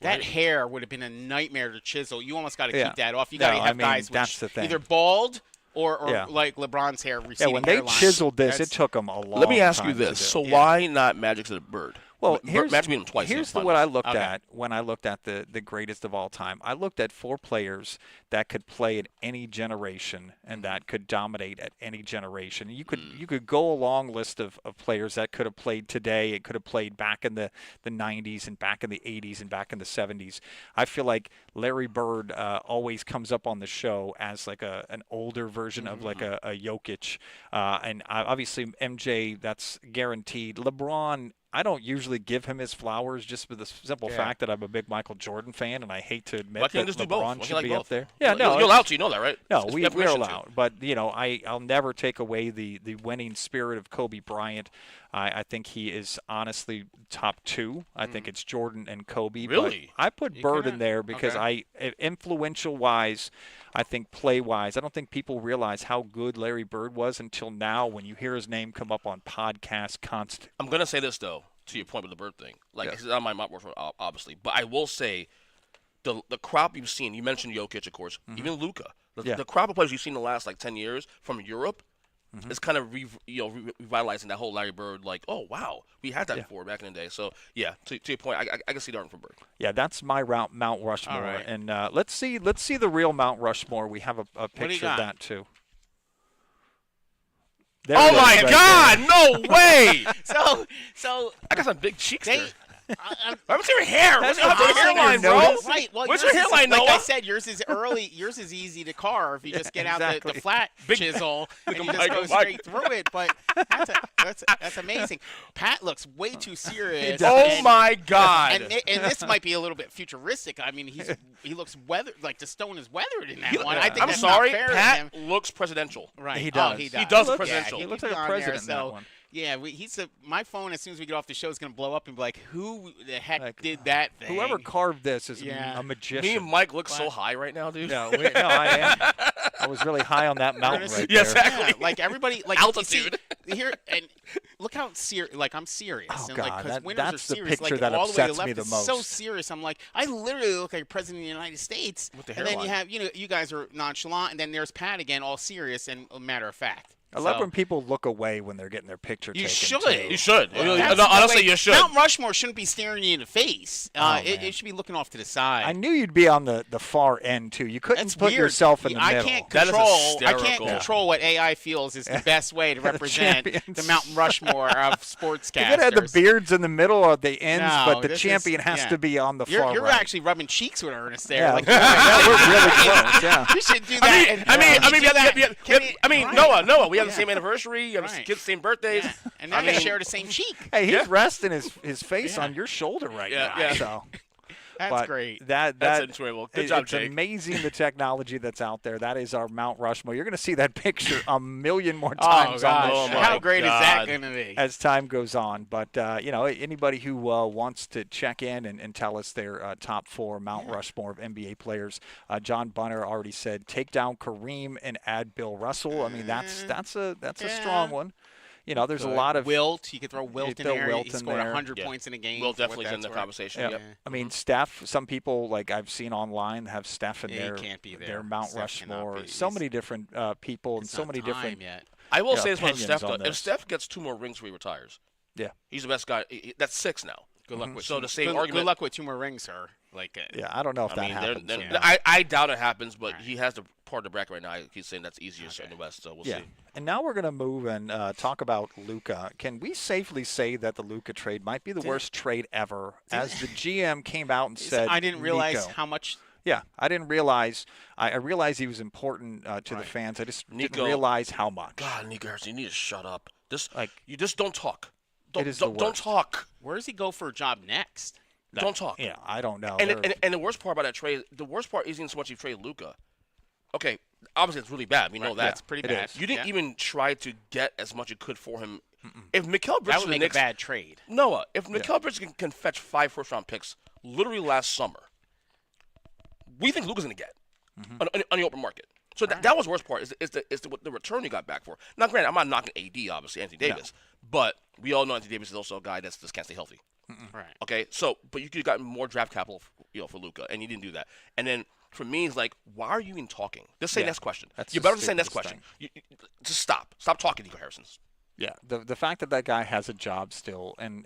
[SPEAKER 2] That hair would have been a nightmare to chisel. You almost got to
[SPEAKER 4] Yeah.
[SPEAKER 2] keep that off. You
[SPEAKER 4] No,
[SPEAKER 2] got to
[SPEAKER 4] I
[SPEAKER 2] have
[SPEAKER 4] mean,
[SPEAKER 2] guys
[SPEAKER 4] that's
[SPEAKER 2] with
[SPEAKER 4] the thing.
[SPEAKER 2] either bald or
[SPEAKER 4] Yeah.
[SPEAKER 2] like LeBron's hair
[SPEAKER 4] Yeah,
[SPEAKER 2] receding
[SPEAKER 4] when they
[SPEAKER 2] hairline.
[SPEAKER 4] chiseled this,
[SPEAKER 2] That's-
[SPEAKER 4] it took them a long.
[SPEAKER 3] Let me ask
[SPEAKER 4] time
[SPEAKER 3] you
[SPEAKER 4] to
[SPEAKER 3] this:
[SPEAKER 4] do.
[SPEAKER 3] so
[SPEAKER 2] Yeah.
[SPEAKER 3] why not Magic to the Bird?
[SPEAKER 4] Well, here's
[SPEAKER 3] Magic beat him twice.
[SPEAKER 4] Here's
[SPEAKER 3] in the
[SPEAKER 4] what I
[SPEAKER 3] finals.
[SPEAKER 4] looked
[SPEAKER 2] Okay.
[SPEAKER 4] at when I looked at the greatest of all time. I looked at 4 players that could play at any generation and that could dominate at any generation. You could go a long list of players that could have played today. It could have played back in the 90s and back in the 80s and back in the 70s. I feel like Larry Bird always comes up on the show as like an older version of like a Jokic, and obviously MJ, that's guaranteed. LeBron, I don't usually give him his flowers just for the simple fact that I'm a big Michael Jordan fan, and I hate to admit
[SPEAKER 3] Why can't
[SPEAKER 4] that
[SPEAKER 3] you just do both? Why
[SPEAKER 4] LeBron
[SPEAKER 3] can't you
[SPEAKER 4] should
[SPEAKER 3] like
[SPEAKER 4] be
[SPEAKER 3] both?
[SPEAKER 4] up there. Yeah, no,
[SPEAKER 3] you're allowed to. You know that, right?
[SPEAKER 4] no,
[SPEAKER 3] It's
[SPEAKER 4] we're
[SPEAKER 3] permission to.
[SPEAKER 4] allowed. But, I'll never take away the winning spirit of Kobe Bryant. I think he is honestly top 2. I think it's Jordan and Kobe.
[SPEAKER 3] Really?
[SPEAKER 4] But I put
[SPEAKER 2] You
[SPEAKER 4] Bird
[SPEAKER 2] kinda-
[SPEAKER 4] in there because influential-wise, I think play-wise, I don't think people realize how good Larry Bird was until now when you hear his name come up on podcasts constantly.
[SPEAKER 3] I'm gonna say this though, to your point with the Bird thing. Like
[SPEAKER 4] Yeah.
[SPEAKER 3] this is not my Mount Rushmore, obviously, but I will say the crop you've seen. You mentioned Jokic, of course, even Luka.
[SPEAKER 4] Yeah.
[SPEAKER 3] The crop of players you've seen in the last like 10 years from Europe is kind of revitalizing that whole Larry Bird. Like, oh wow, we had that before back in the day. So yeah, to your point, I can see the argument from Bird.
[SPEAKER 4] Yeah, that's my Mount Rushmore.
[SPEAKER 2] All right.
[SPEAKER 4] And let's see the real Mount Rushmore. We have a
[SPEAKER 2] do you
[SPEAKER 4] picture of
[SPEAKER 2] got?
[SPEAKER 4] that too. There
[SPEAKER 3] Oh
[SPEAKER 4] it is
[SPEAKER 3] my
[SPEAKER 4] right
[SPEAKER 3] God!
[SPEAKER 4] there.
[SPEAKER 3] No way!
[SPEAKER 2] So
[SPEAKER 3] I got some big cheeks
[SPEAKER 2] they.
[SPEAKER 3] there. What's your hair? What's your
[SPEAKER 4] That's
[SPEAKER 3] hairline,
[SPEAKER 4] your
[SPEAKER 3] bro?
[SPEAKER 4] notice.
[SPEAKER 2] Right. Well,
[SPEAKER 3] What's
[SPEAKER 2] yours
[SPEAKER 3] your
[SPEAKER 2] is-
[SPEAKER 3] hairline,
[SPEAKER 2] Like
[SPEAKER 3] Noah?
[SPEAKER 2] I said, yours is early. Yours is easy to carve. You just get out
[SPEAKER 4] exactly.
[SPEAKER 2] the flat chisel and you just
[SPEAKER 3] Mike,
[SPEAKER 2] go
[SPEAKER 3] Mike.
[SPEAKER 2] straight through it. But that's amazing. Pat looks way too serious.
[SPEAKER 3] Oh
[SPEAKER 2] and-
[SPEAKER 3] my God!
[SPEAKER 2] And this might be a little bit futuristic. I mean, he looks weathered, like the stone is weathered in that one. I think
[SPEAKER 3] I'm
[SPEAKER 2] that's
[SPEAKER 3] sorry,
[SPEAKER 2] not fair
[SPEAKER 3] Pat
[SPEAKER 2] to him.
[SPEAKER 3] looks presidential.
[SPEAKER 2] Right.
[SPEAKER 4] He
[SPEAKER 2] Oh,
[SPEAKER 4] does.
[SPEAKER 2] he
[SPEAKER 3] He
[SPEAKER 2] does.
[SPEAKER 3] does look
[SPEAKER 2] Yeah,
[SPEAKER 3] presidential.
[SPEAKER 4] He looks
[SPEAKER 2] could
[SPEAKER 4] like a
[SPEAKER 2] be on there,
[SPEAKER 4] president in that
[SPEAKER 2] so-
[SPEAKER 4] one.
[SPEAKER 2] Yeah, my phone, as soon as we get off the show, is going to blow up and be like, who the heck
[SPEAKER 4] Like,
[SPEAKER 2] did that thing?
[SPEAKER 4] Whoever carved this is
[SPEAKER 2] Yeah.
[SPEAKER 4] a magician.
[SPEAKER 3] Me and Mike look so high right now, dude.
[SPEAKER 4] No, I am. I was really high on that mountain right
[SPEAKER 3] Yeah,
[SPEAKER 4] there.
[SPEAKER 3] exactly.
[SPEAKER 2] Yeah, like everybody, like
[SPEAKER 3] Altitude.
[SPEAKER 2] You see, here and look how serious. Like I'm serious.
[SPEAKER 4] Oh,
[SPEAKER 2] and
[SPEAKER 4] God,
[SPEAKER 2] like, 'cause
[SPEAKER 4] that-
[SPEAKER 2] winters
[SPEAKER 4] that's
[SPEAKER 2] are
[SPEAKER 4] the
[SPEAKER 2] serious.
[SPEAKER 4] picture
[SPEAKER 2] like,
[SPEAKER 4] that
[SPEAKER 2] all the way to
[SPEAKER 4] upsets me
[SPEAKER 2] left
[SPEAKER 4] the
[SPEAKER 2] is So
[SPEAKER 4] most.
[SPEAKER 2] serious. I'm like, I literally look like president of the United States.
[SPEAKER 3] With the
[SPEAKER 2] and then you
[SPEAKER 3] hairline.
[SPEAKER 2] have, you guys are nonchalant, and then there's Pat again, all serious and a matter of fact.
[SPEAKER 4] I love
[SPEAKER 2] So-
[SPEAKER 4] when people look away when they're getting their picture
[SPEAKER 2] You
[SPEAKER 4] taken.
[SPEAKER 2] should.
[SPEAKER 4] too.
[SPEAKER 3] You should.
[SPEAKER 2] That's
[SPEAKER 3] No,
[SPEAKER 2] the
[SPEAKER 3] honestly,
[SPEAKER 2] way-
[SPEAKER 3] you should.
[SPEAKER 2] Mount Rushmore shouldn't be staring you in the face.
[SPEAKER 4] man.
[SPEAKER 2] It should be looking off to the side.
[SPEAKER 4] I knew you'd be on the far end too. You couldn't
[SPEAKER 2] That's
[SPEAKER 4] put
[SPEAKER 2] weird.
[SPEAKER 4] yourself in the
[SPEAKER 2] I
[SPEAKER 4] middle.
[SPEAKER 2] can't
[SPEAKER 3] That is
[SPEAKER 2] control. I can't
[SPEAKER 3] hysterical.
[SPEAKER 2] control what AI feels is the best way to represent
[SPEAKER 4] champions.
[SPEAKER 2] the Mount Rushmore of
[SPEAKER 4] You
[SPEAKER 2] sportscasters.
[SPEAKER 4] could have the beards in the middle or the ends,
[SPEAKER 2] No,
[SPEAKER 4] but the
[SPEAKER 2] this
[SPEAKER 4] champion
[SPEAKER 2] is-
[SPEAKER 4] has
[SPEAKER 2] yeah.
[SPEAKER 4] to be on the far
[SPEAKER 2] You're
[SPEAKER 4] right.
[SPEAKER 2] actually rubbing cheeks with Ernest there.
[SPEAKER 4] Yeah,
[SPEAKER 2] Like,
[SPEAKER 4] yeah, we're really close. Yeah.
[SPEAKER 2] you should do that.
[SPEAKER 3] Noah, we have the same anniversary. You have
[SPEAKER 2] Right.
[SPEAKER 3] kids, same birthdays.
[SPEAKER 2] Yeah. And now
[SPEAKER 3] I
[SPEAKER 2] you
[SPEAKER 3] mean-
[SPEAKER 2] share the same cheek.
[SPEAKER 4] Hey, he's
[SPEAKER 3] Yeah.
[SPEAKER 4] resting his face
[SPEAKER 2] Yeah.
[SPEAKER 4] on your shoulder right
[SPEAKER 3] Yeah,
[SPEAKER 4] now.
[SPEAKER 3] yeah.
[SPEAKER 4] So.
[SPEAKER 2] That's
[SPEAKER 4] But
[SPEAKER 2] great.
[SPEAKER 3] That's
[SPEAKER 4] That
[SPEAKER 3] enjoyable. Good job,
[SPEAKER 4] it's
[SPEAKER 3] Jake.
[SPEAKER 4] amazing the technology that's out there. That is our Mount Rushmore. You're going to see that picture a million more
[SPEAKER 2] Oh,
[SPEAKER 4] times on
[SPEAKER 2] gosh.
[SPEAKER 4] this show
[SPEAKER 2] How great is that
[SPEAKER 3] God.
[SPEAKER 2] going to be?
[SPEAKER 4] as time goes on. But anybody who wants to check in and tell us their top 4 Mount Rushmore of NBA players, John Bunner already said take down Kareem and add Bill Russell. I mean that's a strong one. There's a lot of
[SPEAKER 2] Wilt. You could throw Wilt in
[SPEAKER 4] throw
[SPEAKER 2] there.
[SPEAKER 4] Wilt
[SPEAKER 2] He
[SPEAKER 4] in
[SPEAKER 2] scored
[SPEAKER 4] there.
[SPEAKER 2] 100
[SPEAKER 3] Yeah.
[SPEAKER 2] points in a game.
[SPEAKER 3] Will
[SPEAKER 2] for what
[SPEAKER 3] definitely in
[SPEAKER 2] that's
[SPEAKER 3] the
[SPEAKER 2] worth.
[SPEAKER 3] conversation.
[SPEAKER 4] Yep.
[SPEAKER 3] Yep.
[SPEAKER 4] I mean, Steph, some people, like I've seen online, have Steph in
[SPEAKER 2] Yeah, he can't be
[SPEAKER 4] their
[SPEAKER 2] there.
[SPEAKER 4] Mount
[SPEAKER 2] Steph cannot
[SPEAKER 4] Rushmore.
[SPEAKER 2] be.
[SPEAKER 4] So
[SPEAKER 2] He's-
[SPEAKER 4] many different people and
[SPEAKER 2] It's
[SPEAKER 4] so
[SPEAKER 2] not
[SPEAKER 4] many
[SPEAKER 2] time
[SPEAKER 4] different.
[SPEAKER 2] yet.
[SPEAKER 3] I will
[SPEAKER 4] Yeah,
[SPEAKER 3] say this about
[SPEAKER 4] opinions
[SPEAKER 3] Steph,
[SPEAKER 4] on
[SPEAKER 3] though. If
[SPEAKER 4] this.
[SPEAKER 3] Steph gets 2 more rings before he retires,
[SPEAKER 4] Yeah.
[SPEAKER 3] he's the best guy. That's 6 now.
[SPEAKER 2] Good luck with
[SPEAKER 3] So
[SPEAKER 2] two-
[SPEAKER 3] the same
[SPEAKER 2] good,
[SPEAKER 3] argument-
[SPEAKER 2] Good luck with 2 more rings, sir. Like,
[SPEAKER 4] Yeah, I don't know if
[SPEAKER 3] I
[SPEAKER 4] that
[SPEAKER 3] mean,
[SPEAKER 4] happens.
[SPEAKER 2] yeah.
[SPEAKER 3] I doubt it happens, but
[SPEAKER 2] Right.
[SPEAKER 3] he has the part of the bracket right now. He's saying that's easiest in the West, so we'll
[SPEAKER 4] Yeah.
[SPEAKER 3] see.
[SPEAKER 4] And now we're going to move and talk about Luka. Can we safely say that the Luka trade might be the worst trade ever? As the GM came out and said,
[SPEAKER 2] I didn't realize
[SPEAKER 4] Nico.
[SPEAKER 2] how much.
[SPEAKER 4] Yeah, I didn't realize. I realized he was important to the
[SPEAKER 3] Right.
[SPEAKER 4] fans. I just didn't
[SPEAKER 3] Nico-
[SPEAKER 4] realize how much.
[SPEAKER 3] God, Nico Harrison, you need to shut up. You
[SPEAKER 4] Like,
[SPEAKER 3] just don't talk. Don't,
[SPEAKER 4] it is the
[SPEAKER 3] don't
[SPEAKER 4] worst.
[SPEAKER 3] talk.
[SPEAKER 2] Where does he go for a job next?
[SPEAKER 3] Don't talk.
[SPEAKER 4] Yeah, I don't know.
[SPEAKER 3] And,
[SPEAKER 4] They're-
[SPEAKER 3] and the worst part about that trade, the worst part isn't so much you trade Luka. Okay, obviously it's really bad. We know
[SPEAKER 2] Right,
[SPEAKER 3] that.
[SPEAKER 2] It's pretty
[SPEAKER 4] it
[SPEAKER 2] bad.
[SPEAKER 4] is.
[SPEAKER 3] You didn't
[SPEAKER 2] Yeah.
[SPEAKER 3] even try to get as much you could for him. If Mikal Bridges
[SPEAKER 2] That
[SPEAKER 3] to
[SPEAKER 2] would
[SPEAKER 3] the
[SPEAKER 2] make
[SPEAKER 3] Knicks,
[SPEAKER 2] a bad trade.
[SPEAKER 3] Noah, if Mikal Bridges can fetch 5 first-round picks literally last summer, we think Luka's going to get on the open market. So that was the worst part is the return you got back for. Now, granted, I'm not knocking AD, obviously, Anthony Davis, but we all know Anthony Davis is also a guy that just can't stay healthy.
[SPEAKER 2] Right.
[SPEAKER 3] Okay, so but you could have gotten more draft capital, for Luka, and you didn't do that. And then for me, it's like, why are you even talking? Just say
[SPEAKER 4] Yeah,
[SPEAKER 3] next question.
[SPEAKER 4] that's
[SPEAKER 3] You
[SPEAKER 4] the
[SPEAKER 3] better say next
[SPEAKER 4] stupidest
[SPEAKER 3] question. Just stop talking, Nico Harrison.
[SPEAKER 4] Yeah, the fact that guy has a job still, and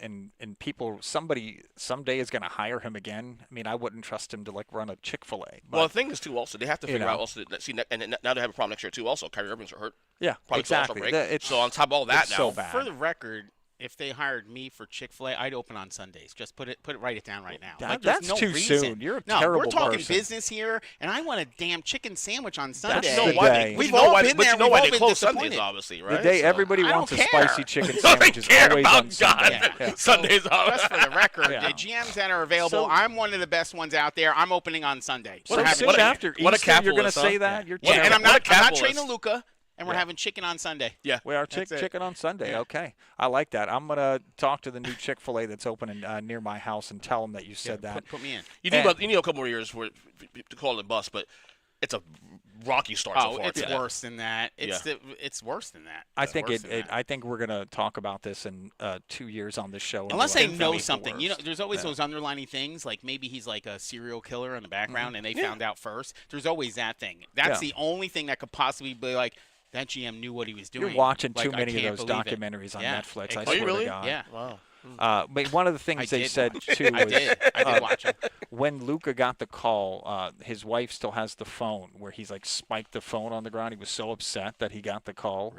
[SPEAKER 4] people, somebody someday is going to hire him again. I mean, I wouldn't trust him to run a Chick-fil-A. But,
[SPEAKER 3] Well, the thing is too. Also, they have to figure
[SPEAKER 4] know.
[SPEAKER 3] out also. And now they have a problem next year too. Also, Kyrie Irving's hurt.
[SPEAKER 4] yeah,
[SPEAKER 3] Probably
[SPEAKER 4] exactly.
[SPEAKER 3] break.
[SPEAKER 4] It's-
[SPEAKER 3] So on top of all that
[SPEAKER 4] it's
[SPEAKER 3] now,
[SPEAKER 4] so bad.
[SPEAKER 2] For the record, if they hired me for Chick-fil-A, I'd open on Sundays. Just write it down right now. There's
[SPEAKER 4] That's
[SPEAKER 2] no
[SPEAKER 4] too
[SPEAKER 2] reason.
[SPEAKER 4] soon. You're a
[SPEAKER 2] no,
[SPEAKER 4] terrible
[SPEAKER 2] we're talking
[SPEAKER 4] person.
[SPEAKER 2] business here, and I want a damn chicken sandwich on Sunday.
[SPEAKER 4] the day.
[SPEAKER 2] We've
[SPEAKER 3] But you know
[SPEAKER 2] all
[SPEAKER 3] why-
[SPEAKER 2] been
[SPEAKER 3] but
[SPEAKER 2] there.
[SPEAKER 3] you know
[SPEAKER 2] We've
[SPEAKER 3] why
[SPEAKER 2] all
[SPEAKER 3] they
[SPEAKER 2] been
[SPEAKER 3] close Sundays,
[SPEAKER 2] disappointed.
[SPEAKER 3] obviously,
[SPEAKER 4] the
[SPEAKER 3] right?
[SPEAKER 4] day
[SPEAKER 3] So-
[SPEAKER 4] everybody
[SPEAKER 2] I don't
[SPEAKER 4] wants a
[SPEAKER 2] care.
[SPEAKER 4] spicy chicken
[SPEAKER 3] They
[SPEAKER 4] sandwich is
[SPEAKER 3] care
[SPEAKER 4] always
[SPEAKER 3] about
[SPEAKER 4] on Sunday.
[SPEAKER 3] God.
[SPEAKER 4] Yeah.
[SPEAKER 3] Sundays off.
[SPEAKER 2] Just for the record,
[SPEAKER 4] Yeah.
[SPEAKER 2] the GMs that are available,
[SPEAKER 4] So-
[SPEAKER 2] I'm one of the best ones out there. I'm opening on Sunday.
[SPEAKER 4] So
[SPEAKER 2] We're having
[SPEAKER 4] soon
[SPEAKER 3] what a-
[SPEAKER 4] after
[SPEAKER 3] what a
[SPEAKER 4] Easter, you're going to
[SPEAKER 3] capitalist, huh?
[SPEAKER 4] say that? You're
[SPEAKER 2] Yeah, and
[SPEAKER 4] terrible.
[SPEAKER 2] I'm not
[SPEAKER 3] capitalist.
[SPEAKER 2] trading Luka, and we're
[SPEAKER 4] Yeah.
[SPEAKER 2] having chicken on Sunday.
[SPEAKER 3] Yeah.
[SPEAKER 4] We are
[SPEAKER 2] That's it.
[SPEAKER 4] chicken on Sunday.
[SPEAKER 2] Yeah.
[SPEAKER 4] Okay, I like that. I'm gonna talk to the new Chick-fil-A that's opening near my house and tell them that you said that.
[SPEAKER 2] Put me in.
[SPEAKER 3] You
[SPEAKER 4] And-
[SPEAKER 3] need a couple more years to call it a bust, but it's a rocky start so
[SPEAKER 2] Oh,
[SPEAKER 3] far.
[SPEAKER 2] it's
[SPEAKER 3] Yeah.
[SPEAKER 2] worse than that. It's worse than that.
[SPEAKER 4] I
[SPEAKER 2] It's
[SPEAKER 4] think
[SPEAKER 2] worse than that.
[SPEAKER 4] I think we're gonna talk about this in 2 years on this show.
[SPEAKER 2] Unless
[SPEAKER 4] and
[SPEAKER 2] they
[SPEAKER 4] we'll
[SPEAKER 2] know
[SPEAKER 4] make the
[SPEAKER 2] something.
[SPEAKER 4] worst.
[SPEAKER 2] There's always
[SPEAKER 4] Yeah.
[SPEAKER 2] those underlining things, like maybe he's like a serial killer in the background and they found out first. There's always that thing. That's
[SPEAKER 4] Yeah.
[SPEAKER 2] the only thing that could possibly be like, that GM knew what he was doing.
[SPEAKER 4] You're watching
[SPEAKER 2] Like,
[SPEAKER 4] too
[SPEAKER 2] I
[SPEAKER 4] many of
[SPEAKER 2] can't
[SPEAKER 4] those
[SPEAKER 2] believe it.
[SPEAKER 4] documentaries on
[SPEAKER 2] Yeah.
[SPEAKER 4] Netflix. I
[SPEAKER 2] Are
[SPEAKER 3] you
[SPEAKER 4] swear
[SPEAKER 3] really?
[SPEAKER 4] to God.
[SPEAKER 2] Yeah.
[SPEAKER 3] Wow.
[SPEAKER 4] But one of the things they said too
[SPEAKER 2] I
[SPEAKER 4] was
[SPEAKER 2] did watch him.
[SPEAKER 4] when Luka got the call, his wife still has the phone where he's like spiked the phone on the ground. He was so upset that he got the call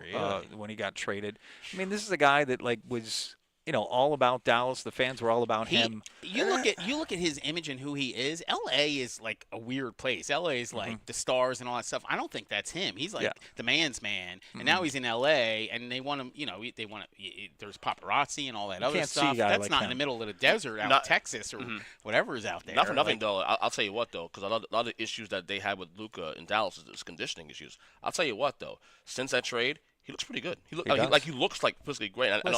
[SPEAKER 4] when he got traded. I mean, this is a guy that like was all about Dallas. The fans were all about him.
[SPEAKER 2] You look at his image and who he is. L.A. is like a weird place. L.A. is like the stars and all that stuff. I don't think that's him. He's like the man's man, and now he's in L.A. and they want him. They want to. There's paparazzi and all that other stuff. That's
[SPEAKER 4] like
[SPEAKER 2] not
[SPEAKER 4] him.
[SPEAKER 2] in the middle of the desert out in Texas or whatever is out there.
[SPEAKER 3] Not for nothing though. I'll tell you what though, because a lot of the issues that they had with Luka in Dallas is conditioning issues. I'll tell you what though, since that trade, he looks pretty good. He looks like physically great. I don't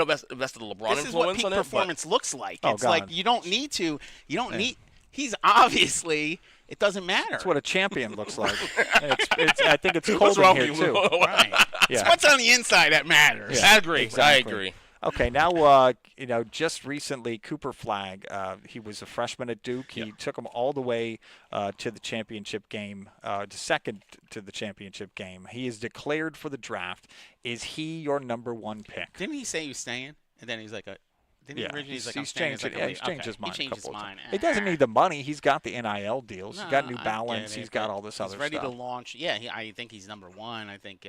[SPEAKER 3] know if that's the LeBron
[SPEAKER 2] this
[SPEAKER 3] influence
[SPEAKER 2] is what peak
[SPEAKER 3] on it.
[SPEAKER 2] performance looks like.
[SPEAKER 4] Oh,
[SPEAKER 2] It's like you don't need to. You don't need. He's obviously. It doesn't matter.
[SPEAKER 4] That's what a champion looks like. I think it's cold
[SPEAKER 3] What's
[SPEAKER 4] in
[SPEAKER 3] wrong
[SPEAKER 4] here
[SPEAKER 3] with you?
[SPEAKER 4] too.
[SPEAKER 2] Right. It's what's on the inside that matters.
[SPEAKER 3] I agree.
[SPEAKER 4] Exactly.
[SPEAKER 3] I agree.
[SPEAKER 4] Okay, now just recently Cooper Flagg, he was a freshman at Duke. He took him all the way to the championship game, second to the championship game. He is declared for the draft. Is he your number one pick?
[SPEAKER 2] Didn't he say he was staying? And then he's like
[SPEAKER 4] he's changed his mind.
[SPEAKER 2] He changed his mind.
[SPEAKER 4] He doesn't need the money. He's got the NIL deals.
[SPEAKER 2] No,
[SPEAKER 4] he's got New
[SPEAKER 2] I
[SPEAKER 4] Balance.
[SPEAKER 2] get it,
[SPEAKER 4] He's got all this other stuff.
[SPEAKER 2] He's ready to launch. Yeah, I think he's number one. I think.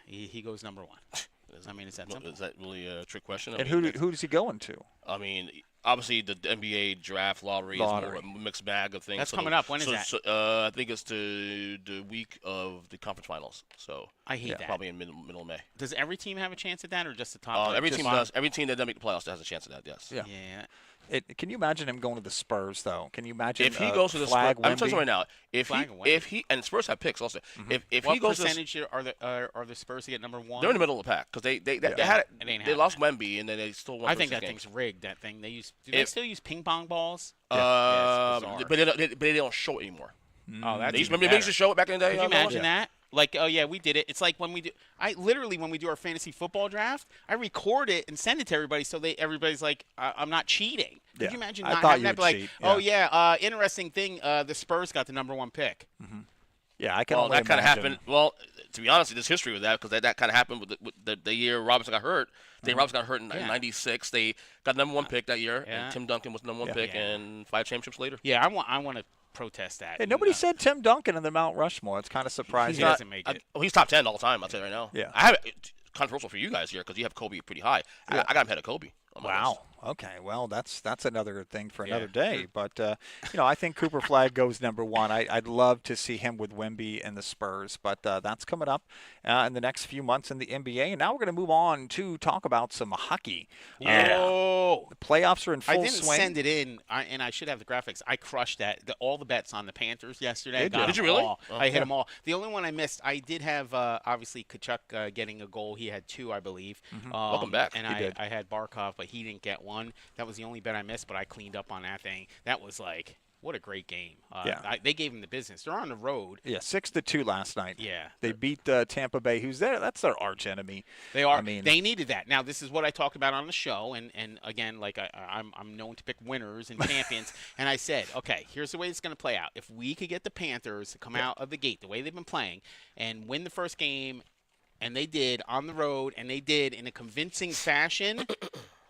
[SPEAKER 2] He goes number one. I mean, it's that simple.
[SPEAKER 3] Is that really a trick question?
[SPEAKER 4] And who does he go into?
[SPEAKER 3] I mean, obviously the NBA draft lottery is more a mixed bag of things.
[SPEAKER 2] That's coming up. When is that?
[SPEAKER 3] I think it's the week of the conference finals. So
[SPEAKER 2] I hate that.
[SPEAKER 3] Probably in middle of May.
[SPEAKER 2] Does every team have a chance at that, or just the top?
[SPEAKER 3] Every team does. Every team that doesn't make the playoffs has a chance at that. Yes.
[SPEAKER 2] Yeah.
[SPEAKER 4] Can you imagine him going to the Spurs though? Can you imagine
[SPEAKER 3] if he goes to the Spurs? I'm telling you right now. If he and Spurs have picks also. If
[SPEAKER 2] what
[SPEAKER 3] he goes
[SPEAKER 2] percentage are the Spurs to get number one?
[SPEAKER 3] They're in the middle of the pack because they lost Wemby and then they still won.
[SPEAKER 2] I think that
[SPEAKER 3] games.
[SPEAKER 2] thing's rigged. That thing they still use ping pong balls?
[SPEAKER 3] But they don't show it anymore.
[SPEAKER 2] Oh, that's
[SPEAKER 3] they used to show it back in the day.
[SPEAKER 2] Could you imagine that? Like, oh yeah, we did it. It's like when we do. When we do our fantasy football draft, I record it and send it to everybody, so everybody's like, I'm not cheating. Could you imagine not having that? Like, oh yeah, interesting thing. The Spurs got the number one pick.
[SPEAKER 4] Yeah, I can.
[SPEAKER 3] Well, that kind of happened. Well, to be honest, there's history with that because that kind of happened with the year Robinson got hurt. Robinson got hurt in '96. They got the number one pick that year, and Tim Duncan was the number one pick, and 5 championships later.
[SPEAKER 2] Yeah, I want to protest that.
[SPEAKER 4] Hey, nobody said Tim Duncan in the Mount Rushmore. It's kind of surprising.
[SPEAKER 2] He doesn't make it.
[SPEAKER 3] He's top 10 all the time. I'll tell you right now.
[SPEAKER 4] Yeah,
[SPEAKER 3] I have it controversial for you guys here because you have Kobe pretty high. I got him ahead of Kobe.
[SPEAKER 4] Wow. Okay. Well, that's another thing for another day. But I think Cooper Flagg goes number one. I'd love to see him with Wemby and the Spurs, but that's coming up in the next few months in the NBA. And now we're going to move on to talk about some hockey. The playoffs are in full swing.
[SPEAKER 2] I didn't send it in, and I should have the graphics. I crushed that. All the bets on the Panthers yesterday.
[SPEAKER 3] Did you really?
[SPEAKER 2] I hit them all. The only one I missed, I did have obviously Kachuk getting a goal. He had 2, I believe.
[SPEAKER 3] Welcome back.
[SPEAKER 2] And I had Barkov, but he didn't get one. That was the only bet I missed, but I cleaned up on that thing. That was like, what a great game. They gave him the business. They're on the road.
[SPEAKER 4] Yeah, 6-2 last night.
[SPEAKER 2] Yeah.
[SPEAKER 4] They beat Tampa Bay, who's there. That's their arch enemy.
[SPEAKER 2] They are. They needed that. Now, this is what I talked about on the show, and again, like I'm known to pick winners and champions, and I said, okay, here's the way it's going to play out. If we could get the Panthers to come out of the gate the way they've been playing and win the first game, and they did on the road, and they did in a convincing fashion,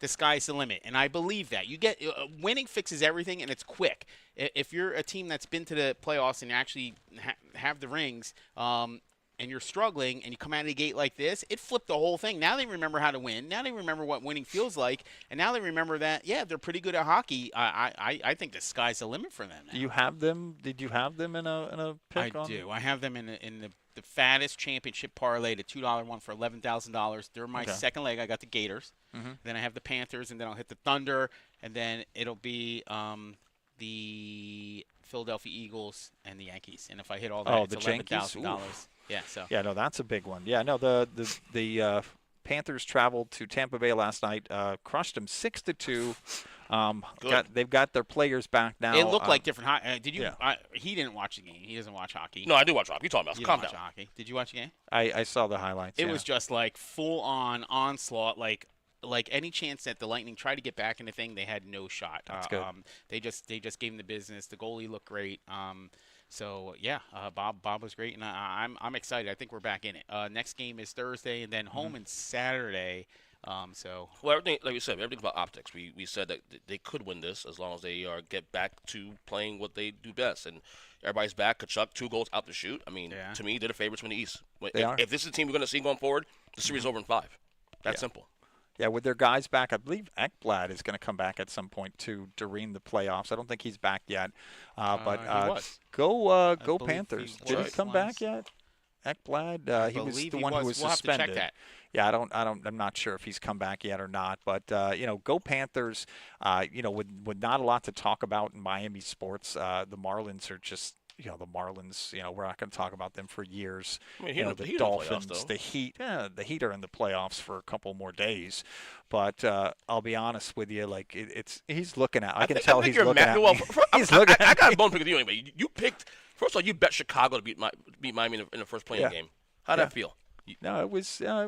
[SPEAKER 2] the sky's the limit. And I believe that. You get winning fixes everything, and it's quick. If you're a team that's been to the playoffs and you actually have the rings and you're struggling and you come out of the gate like this, it flipped the whole thing. Now they remember how to win. Now they remember what winning feels like. And now they remember that, they're pretty good at hockey. I think the sky's the limit for them now.
[SPEAKER 4] Do you have them? Did you have them in a pick?
[SPEAKER 2] I do. I have them in the fattest championship parlay, the $2 one for $11,000. They're my second leg. I got the Gators. Then I have the Panthers, and then I'll hit the Thunder, and then it'll be the Philadelphia Eagles and the Yankees. And if I hit all that, it's $11,000. Yeah. So.
[SPEAKER 4] Yeah, no, that's a big one. Yeah, no, the Panthers traveled to Tampa Bay last night, crushed them 6-2. They've got their players back now.
[SPEAKER 2] It looked like different hockey. Did you? Yeah. He didn't watch the game. He doesn't watch hockey.
[SPEAKER 3] No, I do watch hockey. You talking about? Calm down.
[SPEAKER 2] Hockey. Did you watch the game?
[SPEAKER 4] I saw the highlights.
[SPEAKER 2] It was just like full on onslaught. Like any chance that the Lightning tried to get back in the thing, they had no shot.
[SPEAKER 4] That's good.
[SPEAKER 2] They just gave him the business. The goalie looked great. So yeah, Bob was great, and I'm excited. I think we're back in it. Next game is Thursday, and then home and Saturday. So
[SPEAKER 3] Well, everything, like we said, everything's about optics. We said that they could win this as long as they get back to playing what they do best. And everybody's back. Kachuk, 2 goals out the shoot. I mean,
[SPEAKER 2] Yeah.
[SPEAKER 3] to me, they're the favorites from the East.
[SPEAKER 4] They are.
[SPEAKER 3] If this is the team we're going to see going forward, the series is over in 5. That's simple.
[SPEAKER 4] Yeah, with their guys back, I believe Ekblad is going to come back at some point to during the playoffs. I don't think he's back yet. But
[SPEAKER 2] he was.
[SPEAKER 4] go
[SPEAKER 2] believe
[SPEAKER 4] Panthers.
[SPEAKER 2] he
[SPEAKER 4] Did he
[SPEAKER 3] was
[SPEAKER 4] come back yet? Ekblad, he was
[SPEAKER 2] believe
[SPEAKER 4] the
[SPEAKER 2] he
[SPEAKER 4] one who
[SPEAKER 2] was.
[SPEAKER 4] was
[SPEAKER 2] We'll have to check
[SPEAKER 4] suspended.
[SPEAKER 2] that.
[SPEAKER 4] Yeah, I'm not sure if he's come back yet or not. But go Panthers. With not a lot to talk about in Miami sports, the Marlins are just. The Marlins, we're not going to talk about them for years.
[SPEAKER 3] I mean,
[SPEAKER 4] The
[SPEAKER 3] the Heat are in the
[SPEAKER 4] Dolphins,
[SPEAKER 3] playoffs, though.
[SPEAKER 4] the Heat. The Heat are in the playoffs for a couple more days. But I'll be honest with you, like he's looking at. I can tell he's
[SPEAKER 3] you're
[SPEAKER 4] looking at.
[SPEAKER 3] Well,
[SPEAKER 4] me.
[SPEAKER 3] He's looking. I got a bone pick with you anyway. You picked. First of all, you bet Chicago to beat Miami in the first playing game. How'd that feel?
[SPEAKER 4] No, it was.
[SPEAKER 3] Yeah.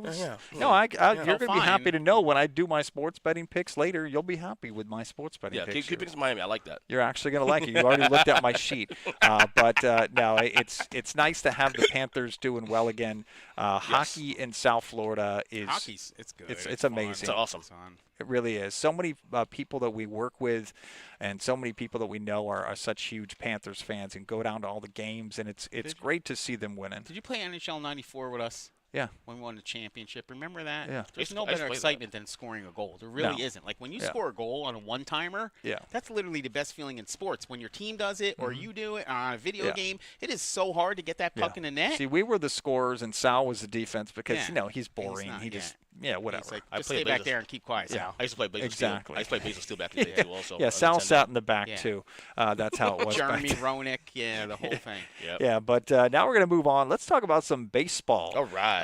[SPEAKER 4] No, you're going to be
[SPEAKER 2] fine.
[SPEAKER 4] happy to know when I do my sports betting picks later. You'll be happy with my sports betting
[SPEAKER 3] Yeah,
[SPEAKER 4] picks.
[SPEAKER 3] keep picking Miami. I like that.
[SPEAKER 4] You're actually going to like it. You already looked at my sheet. But no, it's nice to have the Panthers doing well again. Hockey in South Florida is
[SPEAKER 2] Hockey's it's good.
[SPEAKER 4] It's
[SPEAKER 2] fun.
[SPEAKER 4] amazing.
[SPEAKER 3] It's awesome.
[SPEAKER 2] It's fun.
[SPEAKER 4] It really is. So many people that we work with and so many people that we know are such huge Panthers fans and go down to all the games, and it's great to see them winning.
[SPEAKER 2] Did you play NHL '94 with us?
[SPEAKER 4] Yeah.
[SPEAKER 2] When we won the championship, remember that?
[SPEAKER 4] Yeah.
[SPEAKER 2] There's
[SPEAKER 3] I
[SPEAKER 2] no
[SPEAKER 3] used to
[SPEAKER 2] better
[SPEAKER 3] play
[SPEAKER 2] excitement than scoring a goal. There really
[SPEAKER 4] No.
[SPEAKER 2] isn't. Like when you
[SPEAKER 4] Yeah.
[SPEAKER 2] score a goal on a one-timer,
[SPEAKER 4] Yeah.
[SPEAKER 2] that's literally the best feeling in sports. When your team does it or you do it on a video
[SPEAKER 4] Yeah.
[SPEAKER 2] game, it is so hard to get that puck in the net.
[SPEAKER 4] See, we were the scorers and Sal was the defense because he's boring.
[SPEAKER 2] not,
[SPEAKER 4] he just
[SPEAKER 2] yeah.
[SPEAKER 4] whatever.
[SPEAKER 2] It's like,
[SPEAKER 3] I
[SPEAKER 2] just
[SPEAKER 3] played
[SPEAKER 2] stay back
[SPEAKER 3] Blazers.
[SPEAKER 2] there and keep quiet,
[SPEAKER 4] Yeah.
[SPEAKER 2] Sal.
[SPEAKER 3] I used to play Blazers
[SPEAKER 4] Exactly.
[SPEAKER 3] Steel. I used to play Blazers Steel back in the day too. Also,
[SPEAKER 4] yeah, Sal
[SPEAKER 3] Nintendo.
[SPEAKER 4] sat in the back
[SPEAKER 2] Yeah.
[SPEAKER 4] too. That's how it was. back
[SPEAKER 2] Jeremy
[SPEAKER 4] then.
[SPEAKER 2] Roenick, the whole thing.
[SPEAKER 3] Yep.
[SPEAKER 4] Yeah, but now we're going to move on. Let's talk about some baseball.
[SPEAKER 3] All right.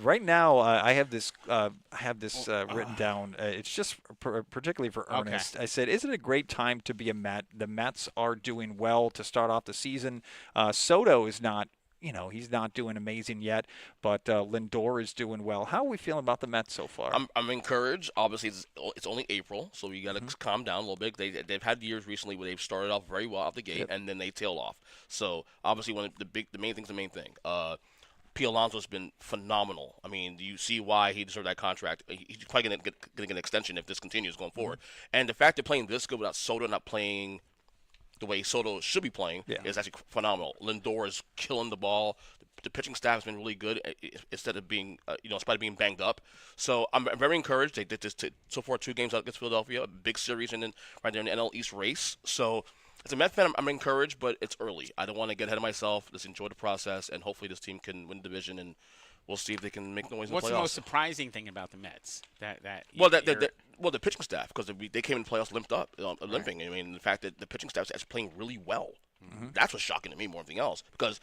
[SPEAKER 4] Right now, I have this written down. It's just particularly for Ernest. I said, "Is it a great time to be a Met? The Mets are doing well to start off the season. Soto is not." He's not doing amazing yet, but Lindor is doing well. How are we feeling about the Mets so far?
[SPEAKER 3] I'm encouraged. Obviously, it's only April, so you got to calm down a little bit. They've had years recently where they've started off very well out the gate, and then they tail off. So obviously, the main thing's the main thing. P. Alonso's been phenomenal. I mean, you see why he deserved that contract. He's probably going to get an extension if this continues going forward. And the fact they're playing this good without Soto not playing the way Soto should be playing is actually phenomenal. Lindor is killing the ball. The pitching staff has been really good instead of being, in spite of being banged up. So I'm very encouraged. They did this so far 2 games out against Philadelphia, a big series, and then right there in the NL East race. So as a Met fan, I'm encouraged, but it's early. I don't want to get ahead of myself. Just enjoy the process, and hopefully this team can win the division, and we'll see if they can make noise in the playoffs.
[SPEAKER 2] What's the most surprising thing about the Mets?
[SPEAKER 3] The pitching staff, because they came in the playoffs limping. I mean, the fact that the pitching staff is actually playing really well. That's what's shocking to me more than anything else, because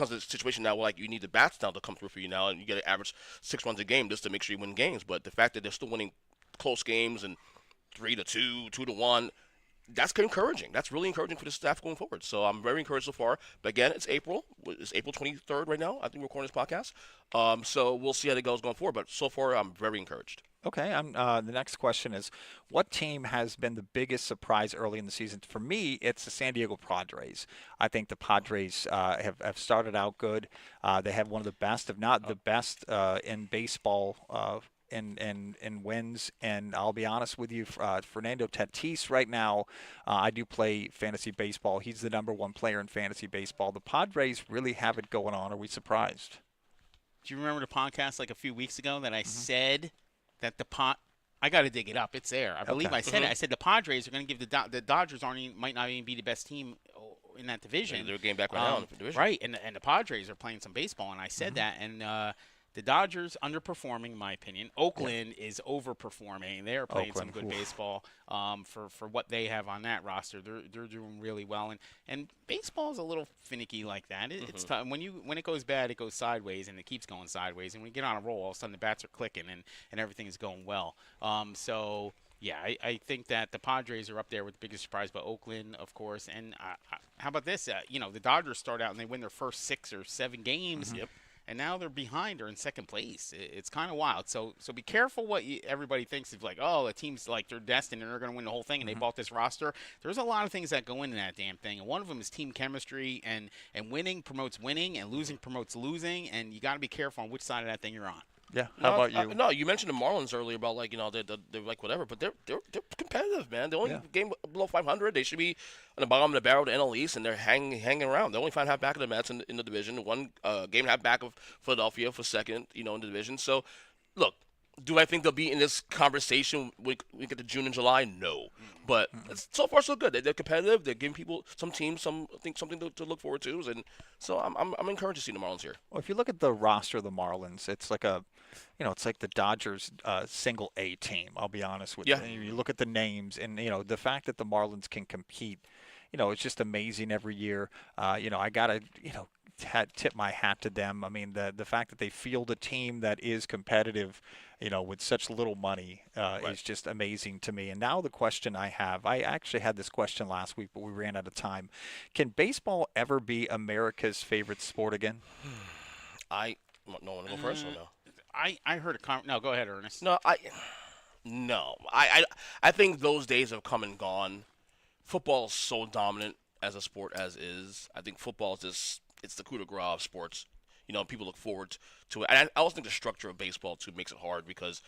[SPEAKER 3] of the situation now, you need the bats now to come through for you now, and you get to average 6 runs a game just to make sure you win games. But the fact that they're still winning close games and 3-2, 2-1, that's encouraging. That's really encouraging for the staff going forward. So I'm very encouraged so far. But again, it's April. It's April 23rd right now. I think we're recording this podcast. So we'll see how it goes going forward. But so far, I'm very encouraged.
[SPEAKER 4] Okay, the next question is, what team has been the biggest surprise early in the season? For me, it's the San Diego Padres. I think the Padres have started out good. They have one of the best, if not the best, in baseball in wins. And I'll be honest with you, Fernando Tatis right now, I do play fantasy baseball. He's the #1 player in fantasy baseball. The Padres really have it going on. Are we surprised?
[SPEAKER 2] Do you remember the podcast like a few weeks ago that I said that I got to dig it up. It's there. I believe I said it. I said the Padres are going to give the Dodgers might not even be the best team in that division.
[SPEAKER 3] They're getting back right now in the division.
[SPEAKER 2] Right, and the Padres are playing some baseball, and I said that. And the Dodgers underperforming, in my opinion. Oakland is overperforming. They are playing some good baseball for what they have on that roster. They're doing really well, and baseball is a little finicky like that. It's tough. When it goes bad, it goes sideways, and it keeps going sideways. And when you get on a roll, all of a sudden the bats are clicking and everything is going well. So. Yeah, I think that the Padres are up there with the biggest surprise, but Oakland, of course. And how about this? The Dodgers start out and they win their first 6 or 7 games. Yep. And now they're behind or in second place. It's kind of wild. So be careful what everybody thinks of, like, oh, a team's like they're destined and they're going to win the whole thing and they bought this roster. There's a lot of things that go into that damn thing. And one of them is team chemistry, and winning promotes winning and losing promotes losing. And you got to be careful on which side of that thing you're on.
[SPEAKER 4] Yeah. How about you?
[SPEAKER 3] No, you mentioned the Marlins earlier about like they're like whatever, but they're competitive, man. The only game below 500, they should be on the bottom of the barrel of the NL East, and they're hanging around. They're only 5.5 back of the Mets in the division. One game and a half back of Philadelphia for second, in the division. So, look, do I think they'll be in this conversation when we get to June and July? No, but so far so good. They're competitive. They're giving people, some teams, something to look forward to, and so I'm encouraged to see the Marlins here.
[SPEAKER 4] Well, if you look at the roster of the Marlins, it's like it's like the Dodgers single A team. I'll be honest with you. You look at the names, and the fact that the Marlins can compete, it's just amazing every year. I gotta tip my hat to them. I mean, the fact that they field a team that is competitive, with such little money is just amazing to me. And now the question I have, I actually had this question last week, but we ran out of time. Can baseball ever be America's favorite sport again?
[SPEAKER 3] No one to go first or no?
[SPEAKER 2] I heard a comment. No, go ahead, Ernest.
[SPEAKER 3] No, I think those days have come and gone. Football is so dominant as a sport as is. I think football is just, it's the coup de grace of sports. People look forward to it. And I also think the structure of baseball too makes it hard because,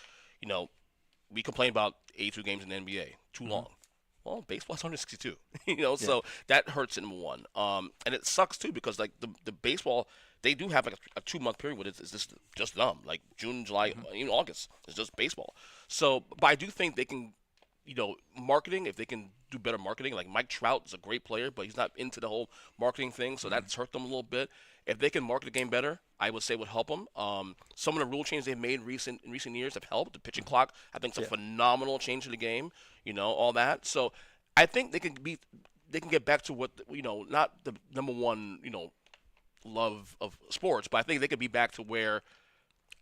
[SPEAKER 3] we complain about 82 games in the NBA, too long. Well, baseball's 162. So that hurts at number one. And it sucks too because like the baseball, they do have like a 2-month period where it's just them. Like June, July, even August, it's just baseball. So, but I do think they can, marketing, if they can do better marketing, like Mike Trout is a great player, but he's not into the whole marketing thing, so that's hurt them a little bit. If they can market the game better, I would say would help them. Some of the rule changes they've made in recent years have helped. The pitching clock, I think, is a phenomenal change to the game. All that. So I think they can get back to what not the number one love of sports, but I think they could be back to where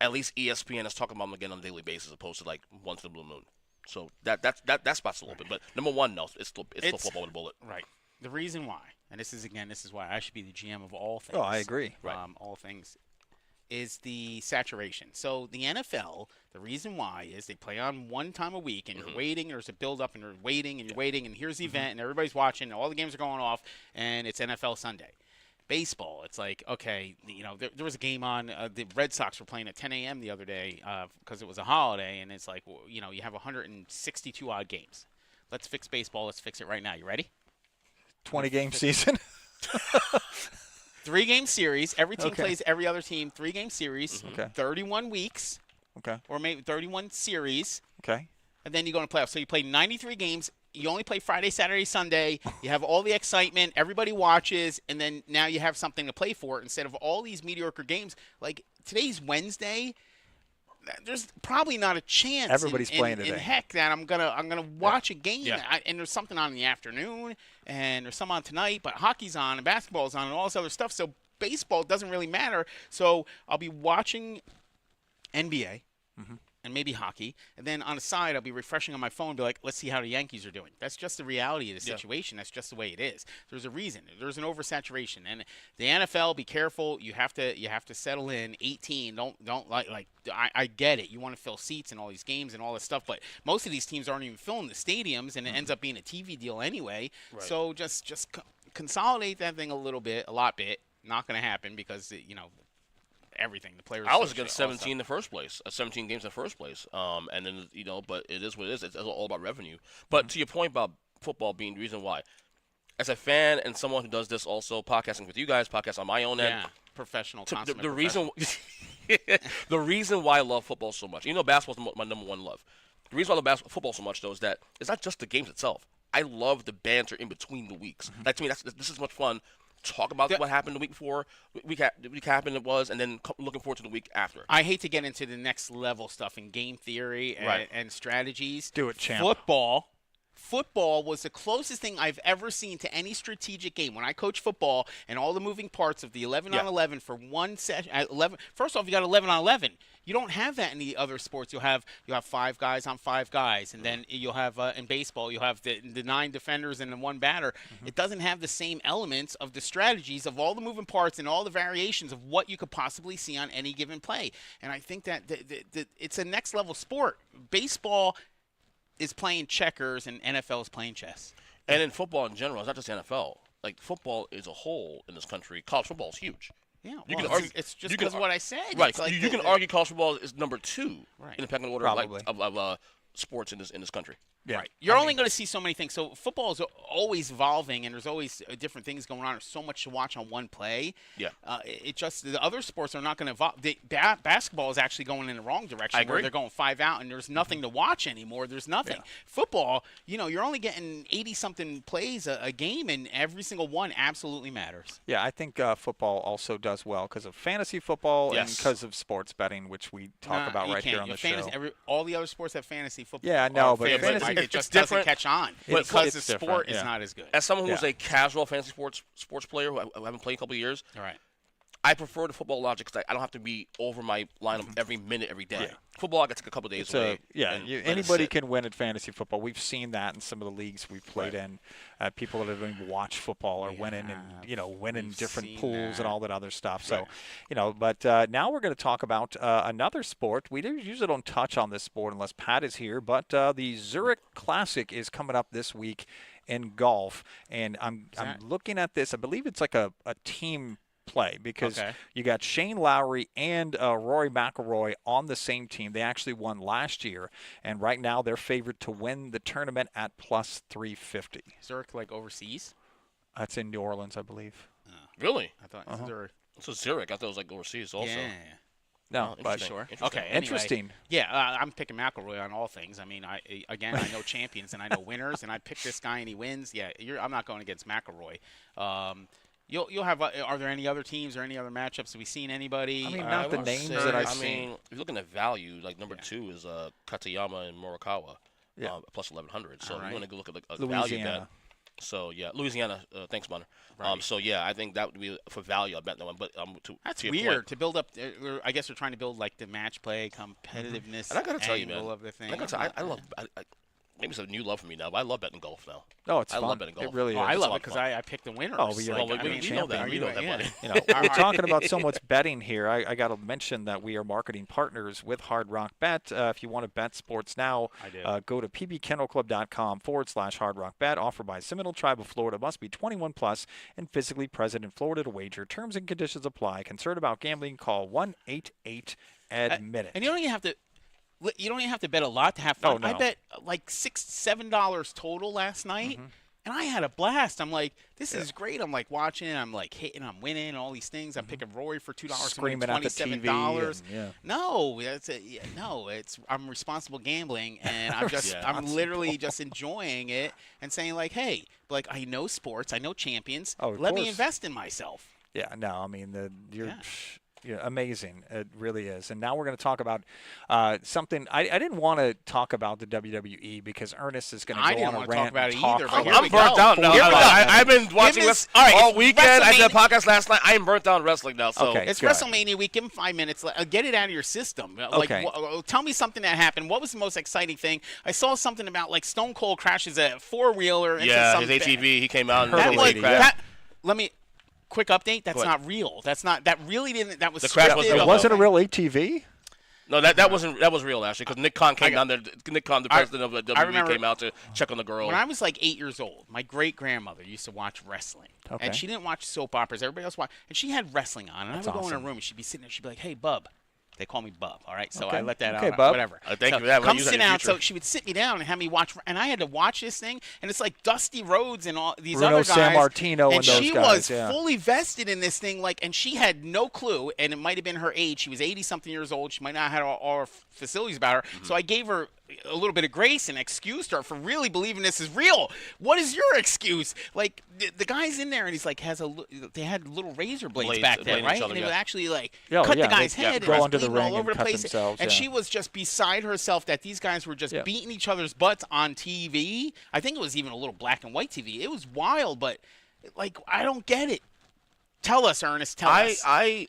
[SPEAKER 3] at least ESPN is talking about them again on a daily basis, as opposed to like once in a blue moon. So that spot's a little bit, but number one, no, it's still football with a bullet.
[SPEAKER 2] Right. The reason why, and this is why I should be the GM of all things.
[SPEAKER 4] Oh, I agree.
[SPEAKER 2] All things, is the saturation. So the NFL, the reason why is they play on one time a week, and you're waiting. There's a build-up, and you're waiting, and you're waiting, and here's the event, and everybody's watching, and all the games are going off, and it's NFL Sunday. Baseball, it's like, okay, there was a game on, the Red Sox were playing at 10 a.m. the other day because it was a holiday, and it's like, you have 162-odd games. Let's fix baseball. Let's fix it right now. You ready?
[SPEAKER 4] 20-game season.
[SPEAKER 2] 3-game series. Every team plays every other team. 3-game series. 31 weeks. Or maybe 31 series. And then you go into playoffs. So you play 93 games. You only play Friday, Saturday, Sunday. You have all the excitement. Everybody watches. And then now you have something to play for instead of all these mediocre games. Like today's Wednesday. There's probably not a chance.
[SPEAKER 4] Everybody's playing today.
[SPEAKER 2] In heck that I'm gonna watch a game. And there's something on in the afternoon, and there's some on tonight. But hockey's on, and basketball's on, and all this other stuff. So baseball doesn't really matter. So I'll be watching NBA. And maybe hockey, and then on the side, I'll be refreshing on my phone and be like, let's see how the Yankees are doing. That's just the reality of the situation. That's just the way it is. There's a reason. There's an oversaturation. And the NFL, be careful. You have to settle in. 18, don't like I get it. You want to fill seats in all these games and all this stuff, but most of these teams aren't even filling the stadiums, and it ends up being a TV deal anyway. Right. So just consolidate that thing a lot bit. Not going to happen because, everything. The players.
[SPEAKER 3] I was against 17 in the first place. 17 games in the first place. And then but it is what it is. It's all about revenue. But to your point about football being the reason why, as a fan and someone who does this also, podcasting with you guys, podcast on my own end,
[SPEAKER 2] professional.
[SPEAKER 3] The reason why I love football so much, basketball's my number one love. The reason why I love football so much though is that it's not just the games itself. I love the banter in between the weeks. Like to me, this is much fun. Talk about what happened the week before, week happened it was, and then looking forward to the week after.
[SPEAKER 2] I hate to get into the next level stuff in game theory and strategies.
[SPEAKER 4] Do it, champ.
[SPEAKER 2] Football was the closest thing I've ever seen to any strategic game. When I coach football and all the moving parts of the 11 on 11 for one session. 11. First off, you got 11 on 11. You don't have that in the other sports. You'll have 5 guys on 5 guys, and then you'll have in baseball you'll have the 9 defenders and the 1 batter. It doesn't have the same elements of the strategies of all the moving parts and all the variations of what you could possibly see on any given play. And I think that it's a next level sport. Baseball is playing checkers and NFL is playing chess.
[SPEAKER 3] And in football in general, it's not just NFL. Like football as a whole in this country, college football is huge.
[SPEAKER 2] Yeah,
[SPEAKER 3] You
[SPEAKER 2] well,
[SPEAKER 3] can argue.
[SPEAKER 2] it's just
[SPEAKER 3] you can
[SPEAKER 2] because of what I said.
[SPEAKER 3] Right.
[SPEAKER 2] It's like
[SPEAKER 3] you can argue college football is number 2
[SPEAKER 2] Right.
[SPEAKER 3] in the pecking order
[SPEAKER 4] Probably.
[SPEAKER 3] of sports in this country.
[SPEAKER 4] Yeah.
[SPEAKER 2] Right. You're only going to see so many things. So football is always evolving, and there's always different things going on. There's so much to watch on one play.
[SPEAKER 3] Yeah.
[SPEAKER 2] It just the other sports are not going to evolve. Basketball is actually going in the wrong direction,
[SPEAKER 3] I agree.
[SPEAKER 2] where they're going 5 out, and there's nothing to watch anymore. There's nothing.
[SPEAKER 4] Yeah.
[SPEAKER 2] Football, you're only getting 80-something plays a game, and every single one absolutely matters.
[SPEAKER 4] Yeah, I think football also does well because of fantasy football and
[SPEAKER 3] Yes.
[SPEAKER 4] because of sports betting, which we talk about
[SPEAKER 2] You
[SPEAKER 4] right here
[SPEAKER 2] can't.
[SPEAKER 4] on the
[SPEAKER 2] Fantasy,
[SPEAKER 4] show.
[SPEAKER 2] all the other sports have fantasy football.
[SPEAKER 4] Yeah, I know,
[SPEAKER 2] or
[SPEAKER 4] but
[SPEAKER 2] fantasy,
[SPEAKER 4] fantasy-
[SPEAKER 2] it
[SPEAKER 3] it's
[SPEAKER 2] just
[SPEAKER 3] different.
[SPEAKER 2] doesn't catch on
[SPEAKER 3] But
[SPEAKER 2] because
[SPEAKER 4] it's
[SPEAKER 2] the sport
[SPEAKER 4] different,
[SPEAKER 2] is
[SPEAKER 4] yeah.
[SPEAKER 2] not as good.
[SPEAKER 3] As someone who's
[SPEAKER 4] Yeah.
[SPEAKER 3] a casual fantasy sports player who I haven't played in a couple of years,
[SPEAKER 2] All right.
[SPEAKER 3] I prefer the football logic because I don't have to be over my lineup every minute, every day. Football, I can take a couple of days
[SPEAKER 4] It's
[SPEAKER 3] away.
[SPEAKER 4] yeah,
[SPEAKER 3] and let it
[SPEAKER 4] anybody
[SPEAKER 3] sit.
[SPEAKER 4] can win at fantasy football. We've seen that in some of the leagues we've played in. People that don't even watch football are winning and winning
[SPEAKER 2] we've
[SPEAKER 4] different
[SPEAKER 2] seen
[SPEAKER 4] pools
[SPEAKER 2] that.
[SPEAKER 4] and all that other stuff. So,
[SPEAKER 3] Right.
[SPEAKER 4] but now we're going to talk about another sport. We usually don't touch on this sport unless Pat is here, but the Zurich Classic is coming up this week in golf, and I'm looking at this. I believe it's like a team play because
[SPEAKER 2] Okay.
[SPEAKER 4] you got Shane Lowry and Rory McIlroy on the same team. They actually won last year, and right now they're favored to win the tournament at plus 350.
[SPEAKER 2] Zurich, like overseas?
[SPEAKER 4] That's in New Orleans, I believe.
[SPEAKER 3] Really?
[SPEAKER 2] I thought Zurich.
[SPEAKER 3] So Zurich, I thought it was like overseas also.
[SPEAKER 2] Yeah.
[SPEAKER 4] No,
[SPEAKER 3] Oh,
[SPEAKER 4] but
[SPEAKER 3] interesting.
[SPEAKER 2] Sure.
[SPEAKER 3] Interesting.
[SPEAKER 2] Okay. Anyway.
[SPEAKER 4] interesting.
[SPEAKER 2] Yeah, I'm picking McIlroy on all things. I mean, I know champions and I know winners, and I pick this guy and he wins. Yeah, I'm not going against McIlroy. You'll have. Are there any other teams or any other matchups? Have we seen anybody?
[SPEAKER 4] I mean,
[SPEAKER 3] I
[SPEAKER 4] not the
[SPEAKER 3] would
[SPEAKER 4] names
[SPEAKER 3] say-
[SPEAKER 4] that I've
[SPEAKER 3] I
[SPEAKER 4] seen.
[SPEAKER 3] mean, if you're looking at value, like number 2 is Katayama and Morikawa,
[SPEAKER 4] Yeah.
[SPEAKER 3] plus 1100. So
[SPEAKER 2] All right.
[SPEAKER 3] you want to look at a value bet.
[SPEAKER 4] Louisiana.
[SPEAKER 3] So yeah, Louisiana. Thanks, Bunner.
[SPEAKER 2] Right.
[SPEAKER 3] So yeah, I think that would be for value. I bet that one. But
[SPEAKER 2] That's
[SPEAKER 3] to your
[SPEAKER 2] weird
[SPEAKER 3] point-
[SPEAKER 2] to build up. I guess they're trying to build like the match play competitiveness.
[SPEAKER 3] And I gotta tell you,
[SPEAKER 2] angle
[SPEAKER 3] man,
[SPEAKER 2] of the thing.
[SPEAKER 3] I gotta tell you, I love. Maybe it's a new love for me now, but I love betting golf now.
[SPEAKER 4] Oh, it's
[SPEAKER 3] I
[SPEAKER 4] fun.
[SPEAKER 3] love betting golf.
[SPEAKER 4] It really
[SPEAKER 2] Oh,
[SPEAKER 4] is.
[SPEAKER 2] I
[SPEAKER 3] It's a
[SPEAKER 2] love
[SPEAKER 3] lot
[SPEAKER 2] it
[SPEAKER 3] of
[SPEAKER 2] because
[SPEAKER 3] fun.
[SPEAKER 2] I picked the winners.
[SPEAKER 4] Oh, well, you're
[SPEAKER 2] Like,
[SPEAKER 4] like
[SPEAKER 2] I
[SPEAKER 4] a
[SPEAKER 2] mean,
[SPEAKER 4] champion.
[SPEAKER 2] that.
[SPEAKER 3] You know that,
[SPEAKER 2] Yeah.
[SPEAKER 3] buddy.
[SPEAKER 4] We're talking about so much betting here. I got to mention that we are marketing partners with Hard Rock Bet. If you want to bet sports now,
[SPEAKER 2] I do.
[SPEAKER 4] go to pbkennelclub.com/Hard Rock Bet. Offered by Seminole Tribe of Florida. Must be 21 plus and physically present in Florida to wager. Terms and conditions apply. Concerned about gambling? Call 1-88-ADMIT-IT.
[SPEAKER 2] And you don't even have to. You don't even have to bet a lot to have fun.
[SPEAKER 4] Oh, no.
[SPEAKER 2] I bet like $6-7 total last night, and I had a blast. I'm like, this is great. I'm like watching it. I'm like hitting. I'm winning all these things. I'm picking Rory for $2
[SPEAKER 4] Screaming at the TV.
[SPEAKER 2] $27.
[SPEAKER 4] and- yeah.
[SPEAKER 2] No, I'm responsible gambling, and I'm just
[SPEAKER 3] Yeah.
[SPEAKER 2] I'm literally just enjoying it and saying like, hey, like I know sports, I know champions.
[SPEAKER 4] Oh, of
[SPEAKER 2] Let me
[SPEAKER 4] course.
[SPEAKER 2] invest in myself.
[SPEAKER 4] Yeah, no, I mean, you're
[SPEAKER 2] Yeah.
[SPEAKER 4] amazing. It really is. And now we're going to talk about something. I didn't want to talk about the WWE because Ernest is going to
[SPEAKER 2] I
[SPEAKER 4] go
[SPEAKER 2] didn't
[SPEAKER 4] on a
[SPEAKER 2] wanna talk
[SPEAKER 4] rant
[SPEAKER 2] about
[SPEAKER 4] and
[SPEAKER 2] it
[SPEAKER 4] talk
[SPEAKER 2] either, but
[SPEAKER 4] about
[SPEAKER 2] here
[SPEAKER 3] I'm
[SPEAKER 2] we
[SPEAKER 3] burnt
[SPEAKER 2] go.
[SPEAKER 3] out now.
[SPEAKER 2] Here we go.
[SPEAKER 3] I've been watching
[SPEAKER 2] this-
[SPEAKER 3] wrestling
[SPEAKER 2] all right,
[SPEAKER 3] all
[SPEAKER 2] it's
[SPEAKER 3] weekend. I did a
[SPEAKER 2] WrestleMania.
[SPEAKER 3] podcast last night. I am burnt out on wrestling now. So
[SPEAKER 4] Okay.
[SPEAKER 2] It's
[SPEAKER 4] Good.
[SPEAKER 2] WrestleMania week. Give him 5 minutes. Get it out of your system. Like,
[SPEAKER 4] Okay.
[SPEAKER 2] tell me something that happened. What was the most exciting thing? I saw something about like Stone Cold crashes a 4-wheeler into
[SPEAKER 3] yeah,
[SPEAKER 2] some
[SPEAKER 3] his ATV. He came out and
[SPEAKER 4] Heard
[SPEAKER 2] That
[SPEAKER 4] a
[SPEAKER 2] was
[SPEAKER 4] lady,
[SPEAKER 3] crashed.
[SPEAKER 4] yeah.
[SPEAKER 2] let me quick update. That's
[SPEAKER 3] Go ahead.
[SPEAKER 2] not real. That really didn't. That was
[SPEAKER 3] The crash
[SPEAKER 2] scripted.
[SPEAKER 3] was
[SPEAKER 2] The
[SPEAKER 3] real,
[SPEAKER 2] whole
[SPEAKER 4] It wasn't a
[SPEAKER 2] thing.
[SPEAKER 4] real ATV?
[SPEAKER 3] No, that was real actually because Nick Khan came down there. Nick Khan, the president of the WWE,
[SPEAKER 2] remember-
[SPEAKER 3] came out to check on the girl.
[SPEAKER 2] When I was like 8 years old, my great grandmother used to watch wrestling,
[SPEAKER 4] Okay.
[SPEAKER 2] and she didn't watch soap operas. Everybody else watched, and she had wrestling on. And
[SPEAKER 4] That's
[SPEAKER 2] I would go in
[SPEAKER 4] awesome.
[SPEAKER 2] her room, and she'd be sitting there. She'd be like, "Hey, Bub." They call me Bub, all right? So
[SPEAKER 4] Okay.
[SPEAKER 2] I let that
[SPEAKER 4] Okay,
[SPEAKER 2] out.
[SPEAKER 4] Bub.
[SPEAKER 2] Whatever.
[SPEAKER 3] Thank
[SPEAKER 2] So
[SPEAKER 3] you for that. We'll
[SPEAKER 2] Come
[SPEAKER 3] use that
[SPEAKER 2] sit
[SPEAKER 3] in the
[SPEAKER 2] down. So
[SPEAKER 3] future.
[SPEAKER 2] she would sit me down and have me watch, and I had to watch this thing, and it's like Dusty Rhodes and all these
[SPEAKER 4] Bruno
[SPEAKER 2] other guys.
[SPEAKER 4] Sammartino and those
[SPEAKER 2] she
[SPEAKER 4] guys,
[SPEAKER 2] was
[SPEAKER 4] yeah.
[SPEAKER 2] fully vested in this thing, like, and she had no clue, and it might have been her age. She was 80-something years old. She might not have had all her facilities about her. So I gave her a little bit of grace and excused her for really believing this is real. What is your excuse? Like the guy's in there and he's like they had little razor blades back then,
[SPEAKER 3] blading
[SPEAKER 2] right?
[SPEAKER 3] each other,
[SPEAKER 2] and they
[SPEAKER 3] yeah.
[SPEAKER 2] would actually like
[SPEAKER 4] Yeah,
[SPEAKER 2] cut
[SPEAKER 4] yeah,
[SPEAKER 2] the guy's
[SPEAKER 4] they'd
[SPEAKER 2] head
[SPEAKER 4] go
[SPEAKER 2] and it was
[SPEAKER 4] under the
[SPEAKER 2] bleeding
[SPEAKER 4] ring
[SPEAKER 2] all over
[SPEAKER 4] and
[SPEAKER 2] the
[SPEAKER 4] cut
[SPEAKER 2] place.
[SPEAKER 4] themselves,
[SPEAKER 2] and
[SPEAKER 4] yeah.
[SPEAKER 2] she was just beside herself that these guys were just
[SPEAKER 4] Yeah.
[SPEAKER 2] beating each other's butts on TV. I think it was even a little black and white TV. It was wild, but like I don't get it. Tell us, Ernest. Tell us.
[SPEAKER 3] I've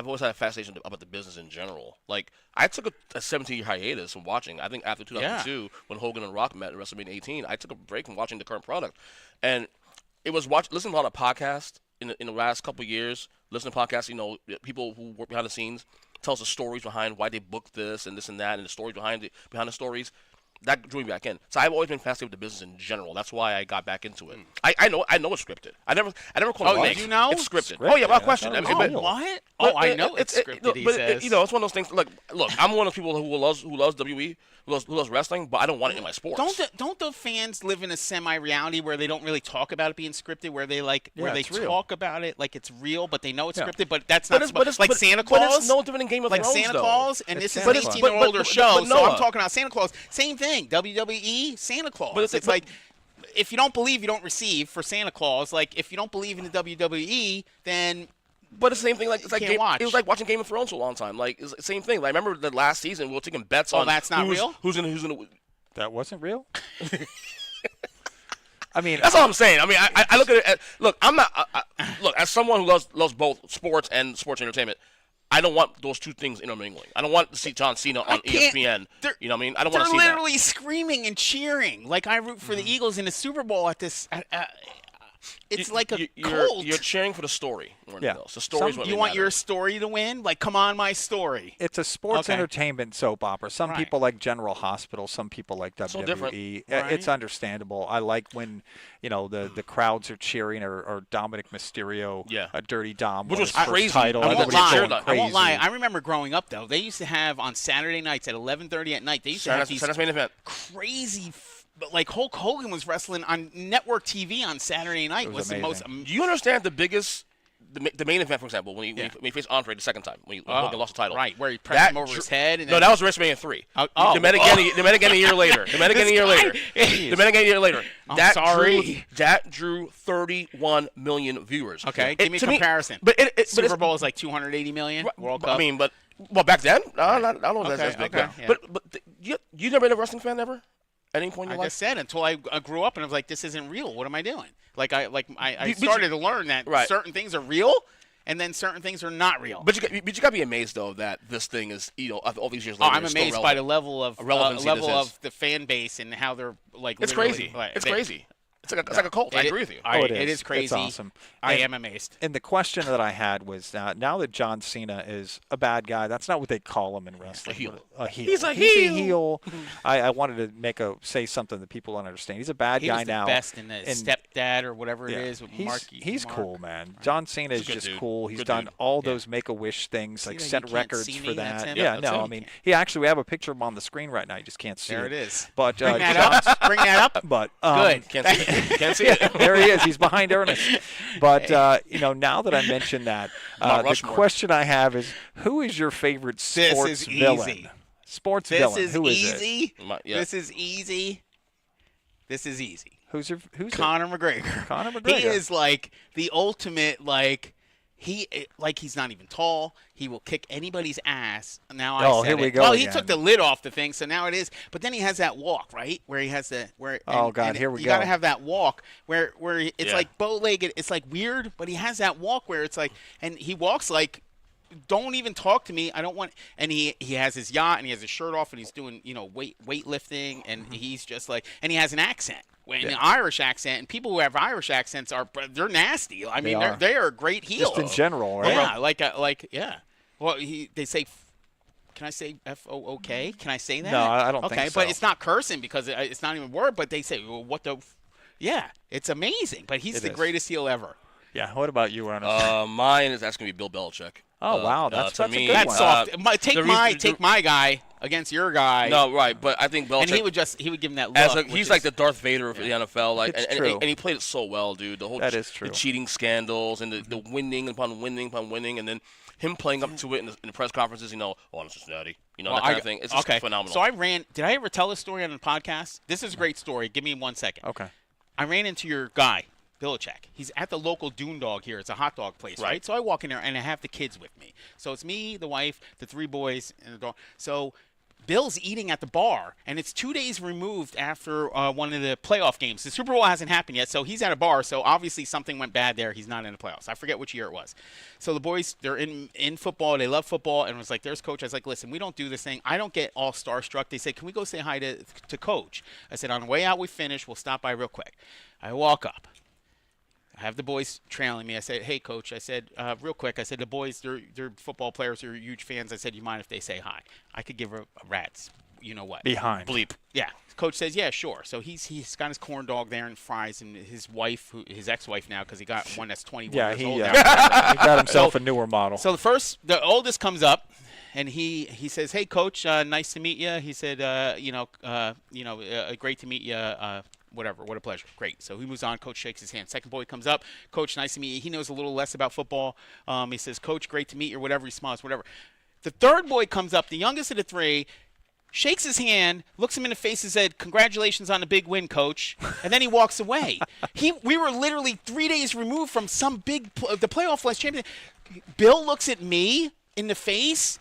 [SPEAKER 3] always had a fascination about the business in general. Like I took a 17-year hiatus from watching. I think after 2002, when Hogan and Rock met at WrestleMania 18, I took a break from watching the current product, and it was listening to a lot of podcasts in the last couple of years. Listening to podcasts, people who work behind the scenes tell us the stories behind why they booked this and that, and the stories behind the stories. that drew me back in. So I've always been fascinated with the business in general. That's why I got back into it. I know it's scripted. I never called it
[SPEAKER 2] Oh,
[SPEAKER 3] fake.
[SPEAKER 2] did you know?
[SPEAKER 3] It's scripted.
[SPEAKER 4] Scripted?
[SPEAKER 3] Oh yeah, my
[SPEAKER 4] I
[SPEAKER 3] question.
[SPEAKER 4] thought it
[SPEAKER 3] I
[SPEAKER 4] was
[SPEAKER 3] mean,
[SPEAKER 4] real.
[SPEAKER 2] What?
[SPEAKER 3] but
[SPEAKER 2] Oh, I know it's scripted. He says.
[SPEAKER 3] you know, it's one of those things. Look, I'm one of those people who loves WWE, who loves wrestling, but I don't want it in my sports.
[SPEAKER 2] Don't the fans live in a semi-reality where they don't really talk about it being scripted, where they
[SPEAKER 4] it's real.
[SPEAKER 2] talk about it like it's real, but they know it's
[SPEAKER 4] Yeah.
[SPEAKER 2] scripted, but that's
[SPEAKER 3] But
[SPEAKER 2] not
[SPEAKER 3] it's-
[SPEAKER 2] like
[SPEAKER 3] but-
[SPEAKER 2] Santa
[SPEAKER 3] but
[SPEAKER 2] Claus.
[SPEAKER 3] it's no different than Game of
[SPEAKER 2] like
[SPEAKER 3] Thrones,
[SPEAKER 2] Santa
[SPEAKER 3] though.
[SPEAKER 2] Claus, and
[SPEAKER 4] It's
[SPEAKER 2] this is
[SPEAKER 4] Santa
[SPEAKER 2] an
[SPEAKER 4] Claus.
[SPEAKER 2] 18-year older
[SPEAKER 3] but
[SPEAKER 2] show, so
[SPEAKER 3] Noah.
[SPEAKER 2] I'm talking about Santa Claus. Same thing. WWE, Santa Claus.
[SPEAKER 3] But
[SPEAKER 2] It's like if you don't believe, you don't receive for Santa Claus. Like if you don't believe in the WWE, then
[SPEAKER 3] But it's the same thing. Like it's like
[SPEAKER 2] can't watch.
[SPEAKER 3] it was like watching Game of Thrones for a long time. Like it's the same thing. Like I remember the last season we were taking bets on.
[SPEAKER 2] that's not real?
[SPEAKER 3] Who's gonna?
[SPEAKER 4] That wasn't real. I mean,
[SPEAKER 3] That's all I'm saying. I mean, I look at it. Look, I'm not. Look, as someone who loves both sports and sports entertainment, I don't want those two things intermingling. I don't want to see John Cena on
[SPEAKER 2] can't-
[SPEAKER 3] ESPN.
[SPEAKER 2] they're-
[SPEAKER 3] You know what I mean? I don't want
[SPEAKER 2] they're
[SPEAKER 3] to see
[SPEAKER 2] literally screaming and cheering. Like I root for the Eagles in the Super Bowl at this. It's
[SPEAKER 3] that.
[SPEAKER 2] like a
[SPEAKER 3] You're
[SPEAKER 2] cult.
[SPEAKER 3] cheering for the story. More than
[SPEAKER 4] Yeah.
[SPEAKER 3] anything else. The story is
[SPEAKER 4] Some-
[SPEAKER 3] what
[SPEAKER 2] You
[SPEAKER 3] really
[SPEAKER 2] want
[SPEAKER 3] matters.
[SPEAKER 2] your story to win? Like, come on, my story.
[SPEAKER 4] it's a sports
[SPEAKER 2] Okay.
[SPEAKER 4] entertainment soap opera. Some
[SPEAKER 2] Right.
[SPEAKER 4] people like General Hospital. Some people like
[SPEAKER 3] So
[SPEAKER 4] WWE.
[SPEAKER 3] different.
[SPEAKER 4] It's
[SPEAKER 2] Right.
[SPEAKER 4] understandable. I like when the crowds are cheering or Dominic Mysterio,
[SPEAKER 3] Yeah.
[SPEAKER 4] a Dirty Dom,
[SPEAKER 3] Which
[SPEAKER 4] won
[SPEAKER 3] was
[SPEAKER 4] his first
[SPEAKER 3] crazy.
[SPEAKER 4] title.
[SPEAKER 3] I
[SPEAKER 2] I won't
[SPEAKER 3] Everybody's
[SPEAKER 2] lie.
[SPEAKER 3] cheered
[SPEAKER 4] going
[SPEAKER 3] on-
[SPEAKER 2] I won't lie.
[SPEAKER 4] crazy.
[SPEAKER 2] I remember growing up though. They used to have on Saturday nights at 11:30 at night. They used to have these
[SPEAKER 3] Saturday's main event.
[SPEAKER 2] crazy. But like Hulk Hogan was wrestling on network TV on Saturday night.
[SPEAKER 4] was
[SPEAKER 2] The most.
[SPEAKER 4] amazing.
[SPEAKER 3] Do you understand the biggest, the main event, for example, when he faced Andre the second time, when Hogan lost the title?
[SPEAKER 2] Right, where he pressed
[SPEAKER 3] That
[SPEAKER 2] him over
[SPEAKER 3] dr-
[SPEAKER 2] his head. And
[SPEAKER 3] No, that was WrestleMania 3.
[SPEAKER 2] Oh,
[SPEAKER 3] They met again a year later. They met again a year later.
[SPEAKER 2] Jeez.
[SPEAKER 3] They met again a year later.
[SPEAKER 2] I'm sorry.
[SPEAKER 3] That drew 31 million viewers.
[SPEAKER 2] Okay, give me a
[SPEAKER 3] to
[SPEAKER 2] comparison.
[SPEAKER 3] But
[SPEAKER 2] Super Bowl is like 280 million. World Cup.
[SPEAKER 3] I mean, well, back then, I don't know if that's
[SPEAKER 2] Okay,
[SPEAKER 3] big.
[SPEAKER 2] okay,
[SPEAKER 3] But
[SPEAKER 2] yeah.
[SPEAKER 3] but you never been a wrestling fan ever? At any point in
[SPEAKER 2] I
[SPEAKER 3] your life?
[SPEAKER 2] just said until I grew up and I was like, this isn't real. What am I doing? Like I
[SPEAKER 3] But
[SPEAKER 2] started to learn that
[SPEAKER 3] Right.
[SPEAKER 2] certain things are real, and then certain things are not real.
[SPEAKER 3] But you got to be amazed though that this thing is all these years
[SPEAKER 2] Oh,
[SPEAKER 3] later.
[SPEAKER 2] I'm
[SPEAKER 3] is still
[SPEAKER 2] amazed by the
[SPEAKER 3] relevant.
[SPEAKER 2] level of
[SPEAKER 3] Relevancy this is.
[SPEAKER 2] of the fan base and how they're like.
[SPEAKER 3] It's
[SPEAKER 2] literally-
[SPEAKER 3] crazy.
[SPEAKER 2] like,
[SPEAKER 3] It's
[SPEAKER 2] they-
[SPEAKER 3] crazy. It's like a cult. I
[SPEAKER 2] it-
[SPEAKER 3] agree with you.
[SPEAKER 2] I-
[SPEAKER 4] it
[SPEAKER 2] it
[SPEAKER 4] is.
[SPEAKER 2] is crazy.
[SPEAKER 4] It's awesome.
[SPEAKER 2] I
[SPEAKER 4] And-
[SPEAKER 2] am amazed.
[SPEAKER 4] And the question that I had was now that John Cena is a bad guy, that's not what they call him in wrestling.
[SPEAKER 3] A heel.
[SPEAKER 4] A heel.
[SPEAKER 3] He's a
[SPEAKER 4] heel. I wanted to say something that people don't understand. He's a bad
[SPEAKER 2] He
[SPEAKER 4] guy
[SPEAKER 2] was the
[SPEAKER 4] now.
[SPEAKER 2] best in the
[SPEAKER 4] and-
[SPEAKER 2] stepdad or whatever
[SPEAKER 4] Yeah.
[SPEAKER 2] it is with Mark.
[SPEAKER 4] He's cool, man. John Cena is
[SPEAKER 3] a good
[SPEAKER 4] just
[SPEAKER 3] dude.
[SPEAKER 4] cool. He's
[SPEAKER 3] Good
[SPEAKER 4] done
[SPEAKER 3] dude.
[SPEAKER 4] all those Make-A-Wish things, like
[SPEAKER 2] that
[SPEAKER 4] set
[SPEAKER 2] you can't
[SPEAKER 4] records
[SPEAKER 2] see
[SPEAKER 4] for
[SPEAKER 2] me? That's
[SPEAKER 4] that.
[SPEAKER 2] him?
[SPEAKER 4] Yeah,
[SPEAKER 2] That's
[SPEAKER 4] no,
[SPEAKER 2] him?
[SPEAKER 4] I mean, we actually have a picture of him on the screen right now. You just can't see
[SPEAKER 2] There
[SPEAKER 4] it.
[SPEAKER 2] it is.
[SPEAKER 4] But
[SPEAKER 2] Bring that up. Bring that up.
[SPEAKER 4] But
[SPEAKER 2] Good.
[SPEAKER 3] Can't see it. Can't see it.
[SPEAKER 4] there he is. He's behind Ernest. But now that I mentioned that,
[SPEAKER 3] Mount
[SPEAKER 4] the
[SPEAKER 3] Rushmore.
[SPEAKER 4] question I have is, who is your favorite sports
[SPEAKER 2] is
[SPEAKER 4] villain?
[SPEAKER 2] easy.
[SPEAKER 4] Sports
[SPEAKER 2] This
[SPEAKER 4] villain.
[SPEAKER 2] is
[SPEAKER 4] Who is it?
[SPEAKER 2] easy.
[SPEAKER 3] Yeah.
[SPEAKER 2] This is easy. This is easy.
[SPEAKER 4] Who's it?
[SPEAKER 2] Conor McGregor.
[SPEAKER 4] Conor McGregor.
[SPEAKER 2] He is like the ultimate he's not even tall. He will kick anybody's ass. Now I said
[SPEAKER 4] here we
[SPEAKER 2] it.
[SPEAKER 4] go
[SPEAKER 2] Well, he
[SPEAKER 4] again.
[SPEAKER 2] took the lid off the thing, so now it is. But then he has that walk, right? Where he has
[SPEAKER 4] Oh, God, here we
[SPEAKER 2] you
[SPEAKER 4] go.
[SPEAKER 2] got to have that walk where it's
[SPEAKER 3] Yeah.
[SPEAKER 2] like bow-legged. It's like weird, but he has that walk where it's like, and he walks like, don't even talk to me. I don't want. And he has his yacht and he has his shirt off and he's doing weightlifting and he's just like, and he has an accent. An Irish accent, and people who have Irish accents they're nasty. I mean, they are great heels.
[SPEAKER 4] Just in general, right?
[SPEAKER 2] Yeah, yeah. Well, they say, can I say FOOK? Can I say that?
[SPEAKER 4] No, I don't
[SPEAKER 2] okay,
[SPEAKER 4] think so.
[SPEAKER 2] but it's not cursing because it's not even a word. But they say, well, what the? Yeah, it's amazing. But he's
[SPEAKER 4] It
[SPEAKER 2] the
[SPEAKER 4] is.
[SPEAKER 2] greatest heel ever.
[SPEAKER 4] Yeah. What about you, Ernest?
[SPEAKER 3] Mine is that's gonna be Bill Belichick.
[SPEAKER 4] Oh, wow, that's
[SPEAKER 3] to
[SPEAKER 4] a
[SPEAKER 3] me,
[SPEAKER 4] good
[SPEAKER 2] That's
[SPEAKER 4] one.
[SPEAKER 2] soft. Take
[SPEAKER 3] the-
[SPEAKER 2] my guy against your guy.
[SPEAKER 3] No, right, but I think Belichick.
[SPEAKER 2] and he would give him that look.
[SPEAKER 3] he's like the Darth Vader of the NFL, like,
[SPEAKER 4] It's
[SPEAKER 3] and
[SPEAKER 4] true.
[SPEAKER 3] he played it so well, dude. The whole
[SPEAKER 4] That is true.
[SPEAKER 3] the cheating scandals and the winning upon winning, and then him playing up to it in the press conferences. I'm Cincinnati, that kind of thing. It's just phenomenal.
[SPEAKER 2] So did I ever tell this story on the podcast? This is a great story. Give me 1 second.
[SPEAKER 4] Okay.
[SPEAKER 2] I ran into your guy, Belichick. He's at the local Dune Dog here. It's a hot dog place, right? So I walk in there, and I have the kids with me. So it's me, the wife, the 3 boys, and the dog. So Bill's eating at the bar, and it's 2 days removed after one of the playoff games. The Super Bowl hasn't happened yet, so he's at a bar. So obviously something went bad there. He's not in the playoffs. I forget which year it was. So the boys, they're in football. They love football. And it was like, there's Coach. I was like, listen, we don't do this thing. I don't get all starstruck. They said, can we go say hi to Coach? I said, on the way out, we finish. We'll stop by real quick. I walk up. I have the boys trailing me. I said, hey, Coach. I said, real quick, I said, the boys, they're football players. They're huge fans. I said, you mind if they say hi? I could give a rat's. you know what.
[SPEAKER 4] Behind.
[SPEAKER 3] Bleep.
[SPEAKER 2] Yeah. Coach says, yeah, sure. So he's got his corn dog there and fries, and his wife, his ex-wife now, because he got one that's 21
[SPEAKER 4] Yeah,
[SPEAKER 2] years old now.
[SPEAKER 4] he got himself a newer model.
[SPEAKER 2] So the oldest comes up, and he says, "Hey, Coach, nice to meet you." He said, great to meet you. Whatever, what a pleasure. Great. So he moves on. Coach shakes his hand. Second boy comes up. Coach, nice to meet you. He knows a little less about football. He says, Coach, great to meet you, or whatever. He smiles, whatever. The third boy comes up, the youngest of the three, shakes his hand, looks him in the face and said, "Congratulations on the big win, Coach." And then he walks away. We were literally 3 days removed from some the playoff last champion. Bill looks at me in the face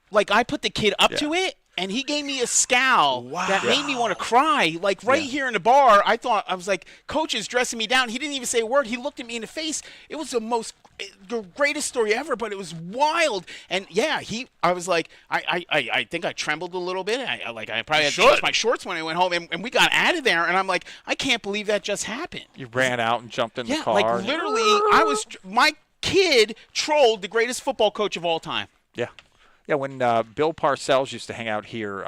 [SPEAKER 2] like I put the kid up to it. And he gave me a scowl that made me want to cry. Like here in the bar, I was like, Coach is dressing me down. He didn't even say a word. He looked at me in the face. It was the greatest story ever, but it was wild. And yeah, I was like, I think I trembled a little bit. I probably had to change my shorts when I went home, and we got out of there. And I'm like, I can't believe that just happened.
[SPEAKER 4] You ran out and jumped in the car.
[SPEAKER 2] Like literally, my kid trolled the greatest football coach of all time.
[SPEAKER 4] Yeah. Yeah, when Bill Parcells used to hang out here,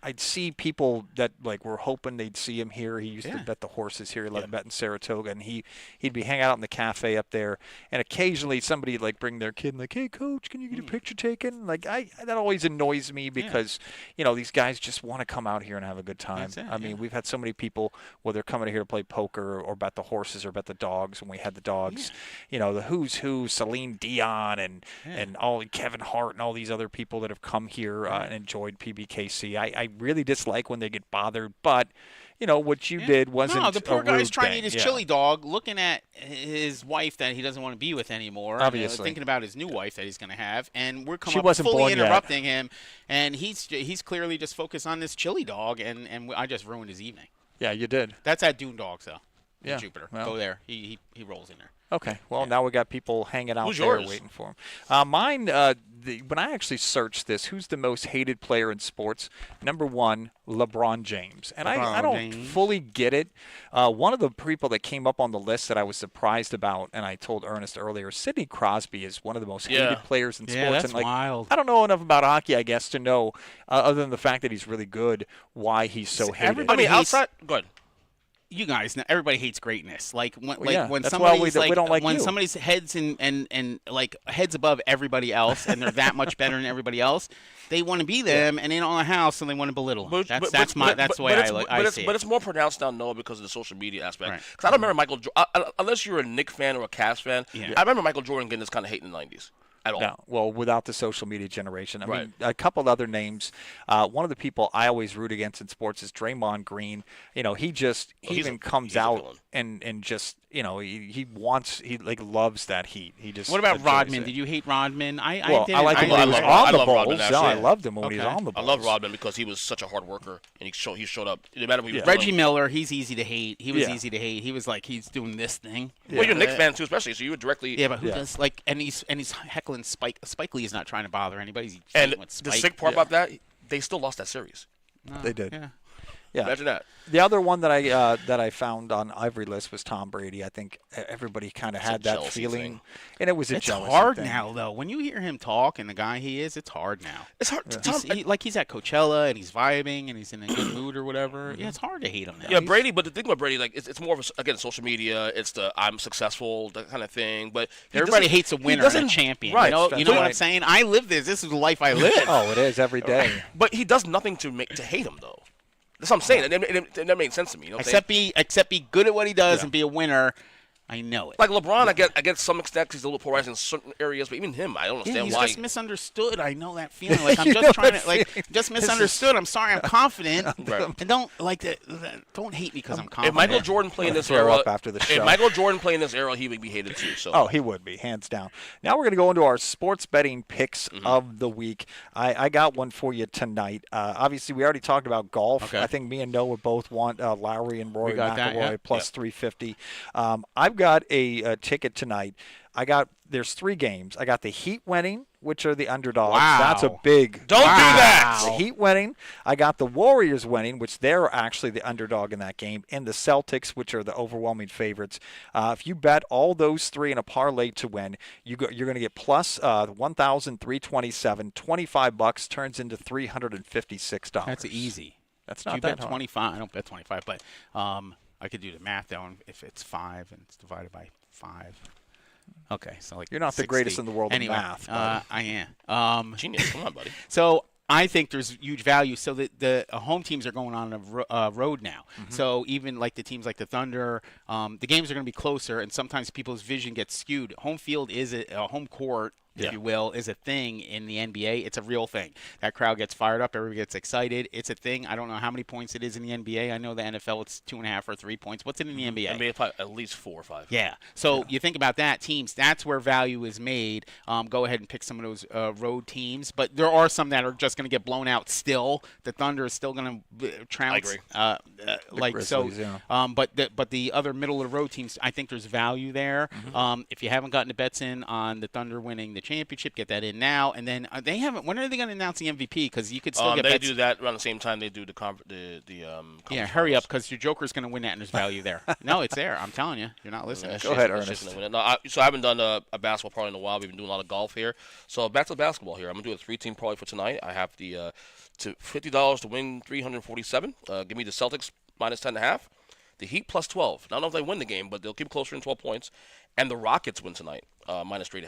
[SPEAKER 4] I'd see people that were hoping they'd see him here. He used to bet the horses here. He loved betting Saratoga, and he'd be hanging out in the cafe up there. And occasionally somebody would bring their kid and "Hey, Coach, can you get a picture taken?" That always annoys me because these guys just want to come out here and have a good time. I mean, we've had so many people where they're coming here to play poker or bet the horses or bet the dogs. When we had the dogs, the who's who, Celine Dion and all Kevin Hart and all these other people that have come here and enjoyed PBKC. I really dislike when they get bothered, but what you did wasn't.
[SPEAKER 2] No, the poor
[SPEAKER 4] a
[SPEAKER 2] guy's
[SPEAKER 4] rude
[SPEAKER 2] trying
[SPEAKER 4] thing.
[SPEAKER 2] to eat his chili dog, looking at his wife that he doesn't want to be with anymore.
[SPEAKER 4] Obviously,
[SPEAKER 2] thinking about his new wife that he's going to have, and we're
[SPEAKER 4] wasn't
[SPEAKER 2] fully
[SPEAKER 4] born yet.
[SPEAKER 2] interrupting him, and he's clearly just focused on this chili dog, and I just ruined his evening.
[SPEAKER 4] Yeah, you did.
[SPEAKER 2] That's at Dune Dogs though. In Jupiter.
[SPEAKER 4] Well.
[SPEAKER 2] Go there. He rolls in there.
[SPEAKER 4] Okay. Well, now we got people hanging out
[SPEAKER 3] Who's
[SPEAKER 4] there
[SPEAKER 3] yours?
[SPEAKER 4] waiting for him. Mine, when I actually searched this, who's the most hated player in sports? Number one, LeBron James. And I don't fully get it. One of the people that came up on the list that I was surprised about, and I told Ernest earlier, Sidney Crosby is one of the most hated players in sports.
[SPEAKER 2] Yeah, that's
[SPEAKER 4] and
[SPEAKER 2] wild.
[SPEAKER 4] I don't know enough about hockey, I guess, to know, other than the fact that he's really good, why he's so hated.
[SPEAKER 2] Everybody
[SPEAKER 3] outside. Go ahead.
[SPEAKER 2] You guys, everybody hates greatness. When
[SPEAKER 4] that's
[SPEAKER 2] somebody's
[SPEAKER 4] why we don't like
[SPEAKER 2] when
[SPEAKER 4] you.
[SPEAKER 2] somebody's heads and heads above everybody else, and they're that much better than everybody else, they want to be them, and they don't know how, so they want to belittle them. That's the way I see it.
[SPEAKER 3] But it's more pronounced now, Noah, because of the social media aspect.
[SPEAKER 2] Right.
[SPEAKER 3] Because I don't remember Michael unless you're a Knicks fan or a Cavs fan.
[SPEAKER 2] Yeah.
[SPEAKER 3] I remember Michael Jordan getting this kind of hate in the '90s. At all.
[SPEAKER 4] No, well, without the social media generation. I mean, a couple other names. One of the people I always root against in sports is Draymond Green. He even comes out and just he loves that heat. He just.
[SPEAKER 2] What about
[SPEAKER 4] enjoys
[SPEAKER 2] Rodman?
[SPEAKER 4] it.
[SPEAKER 2] Did you hate Rodman?
[SPEAKER 4] I like him when he was on the Bulls. I loved him when he was on the
[SPEAKER 3] I
[SPEAKER 4] Bulls.
[SPEAKER 3] love Rodman because he was such a hard worker and he showed up. No matter what
[SPEAKER 2] Reggie Miller, he's easy to hate. He was easy to hate. He was like he's doing this thing.
[SPEAKER 3] Well, you're a Knicks fan too, especially. So you were directly.
[SPEAKER 2] Yeah, but who does and he's heckling Spike. Spike Lee is not trying to bother anybody. He's
[SPEAKER 3] And
[SPEAKER 2] with Spike.
[SPEAKER 3] the sick part about that, they still lost that series.
[SPEAKER 4] They did.
[SPEAKER 2] Yeah.
[SPEAKER 3] Imagine that.
[SPEAKER 4] The other one that I found on Ivory List was Tom Brady. I think everybody kind of had that feeling, and it was a jealousy
[SPEAKER 2] hard
[SPEAKER 4] thing.
[SPEAKER 2] now, though. When you hear him talk and the guy he is, it's hard now.
[SPEAKER 3] It's hard.
[SPEAKER 2] He's at Coachella and he's vibing and he's in a good mood or whatever. Yeah, it's hard to hate him now.
[SPEAKER 3] Yeah, Brady. But the thing about Brady, it's more of again social media. It's the I'm successful, that kind of thing. But
[SPEAKER 2] everybody hates a winner and a champion.
[SPEAKER 3] Right.
[SPEAKER 2] You know what I'm saying? I live this. This is the life I live.
[SPEAKER 4] Oh, it is every day.
[SPEAKER 3] But he does nothing to hate him though. That's what I'm saying. It never made sense to me. You know what I'm saying?
[SPEAKER 2] Except be good at what he does and be a winner. I know it.
[SPEAKER 3] Like LeBron, I get some extent 'cause he's a little polarized in certain areas, but even him, I don't understand
[SPEAKER 2] he's
[SPEAKER 3] why.
[SPEAKER 2] Just misunderstood. I know that feeling. Like I'm just trying to just misunderstood. I'm sorry. I'm confident.
[SPEAKER 3] Right.
[SPEAKER 2] And don't don't hate me because I'm confident.
[SPEAKER 3] If Michael Jordan played in this
[SPEAKER 4] tear
[SPEAKER 3] era,
[SPEAKER 4] up after the show.
[SPEAKER 3] if Michael Jordan played in this era, he would be hated too. So.
[SPEAKER 4] Oh, he would be, hands down. Now we're going to go into our sports betting picks of the week. I got one for you tonight. Obviously, we already talked about golf.
[SPEAKER 2] Okay.
[SPEAKER 4] I think me and Noah both want Lowry and Rory
[SPEAKER 2] got that,
[SPEAKER 4] McIlroy
[SPEAKER 2] yeah.
[SPEAKER 4] plus 350. I'm going got a ticket tonight, there's 3 games. I got the Heat winning, which are the underdogs.
[SPEAKER 2] Wow.
[SPEAKER 4] That's a big.
[SPEAKER 3] Don't do that.
[SPEAKER 4] The Heat winning. I got the Warriors winning, which they're actually the underdog in that game, and the Celtics, which are the overwhelming favorites. If you bet all those 3 in a parlay to win, you're going to get plus 1,327. $25 turns into $356.
[SPEAKER 2] That's easy.
[SPEAKER 4] That's not
[SPEAKER 2] you
[SPEAKER 4] that
[SPEAKER 2] bet
[SPEAKER 4] hard.
[SPEAKER 2] 25. I don't bet 25, but I could do the math down if it's 5 and it's divided by 5. Okay, so like
[SPEAKER 4] You're not the
[SPEAKER 2] 60.
[SPEAKER 4] greatest in the world
[SPEAKER 2] anyway,
[SPEAKER 4] of math. But
[SPEAKER 2] I am.
[SPEAKER 3] Genius. Come on, buddy.
[SPEAKER 2] So I think there's huge value. So the home teams are going on a road now. So even like the teams like the Thunder, the games are going to be closer, and sometimes people's vision gets skewed. Home field is a home court, if you will, is a thing in the NBA. It's a real thing. That crowd gets fired up. Everybody gets excited. It's a thing. I don't know how many points it is in the NBA. I know the NFL, it's 2.5 or 3 points. What's it in the NBA?
[SPEAKER 3] NBA probably at least 4 or 5.
[SPEAKER 2] Yeah. So you think about that, teams, that's where value is made. Go ahead and pick some of those road teams. But there are some that are just going to get blown out still. The Thunder is still going to trounce.
[SPEAKER 3] I agree.
[SPEAKER 4] Grizzlies, yeah.
[SPEAKER 2] But the other middle of the road teams, I think there's value there. If you haven't gotten the bets in on the Thunder winning the championship, get that in now. And then they haven't. When are they going to announce the MVP? Because you could still get
[SPEAKER 3] they
[SPEAKER 2] bets.
[SPEAKER 3] do that around the same time they do the
[SPEAKER 2] Yeah, hurry up, because your Joker's going to win that, and there's value there. No, it's there. I'm telling you. You're not listening.
[SPEAKER 4] Go ahead, Ernest.
[SPEAKER 3] So I haven't done a basketball parlay in a while. We've been doing a lot of golf here. So back to basketball here. I'm going to do a 3-team parlay for tonight. I have the to $50 to win 347. Give me the Celtics minus 10.5. The Heat plus 12. I don't know if they win the game, but they'll keep closer than 12 points. And the Rockets win tonight, minus 3.5.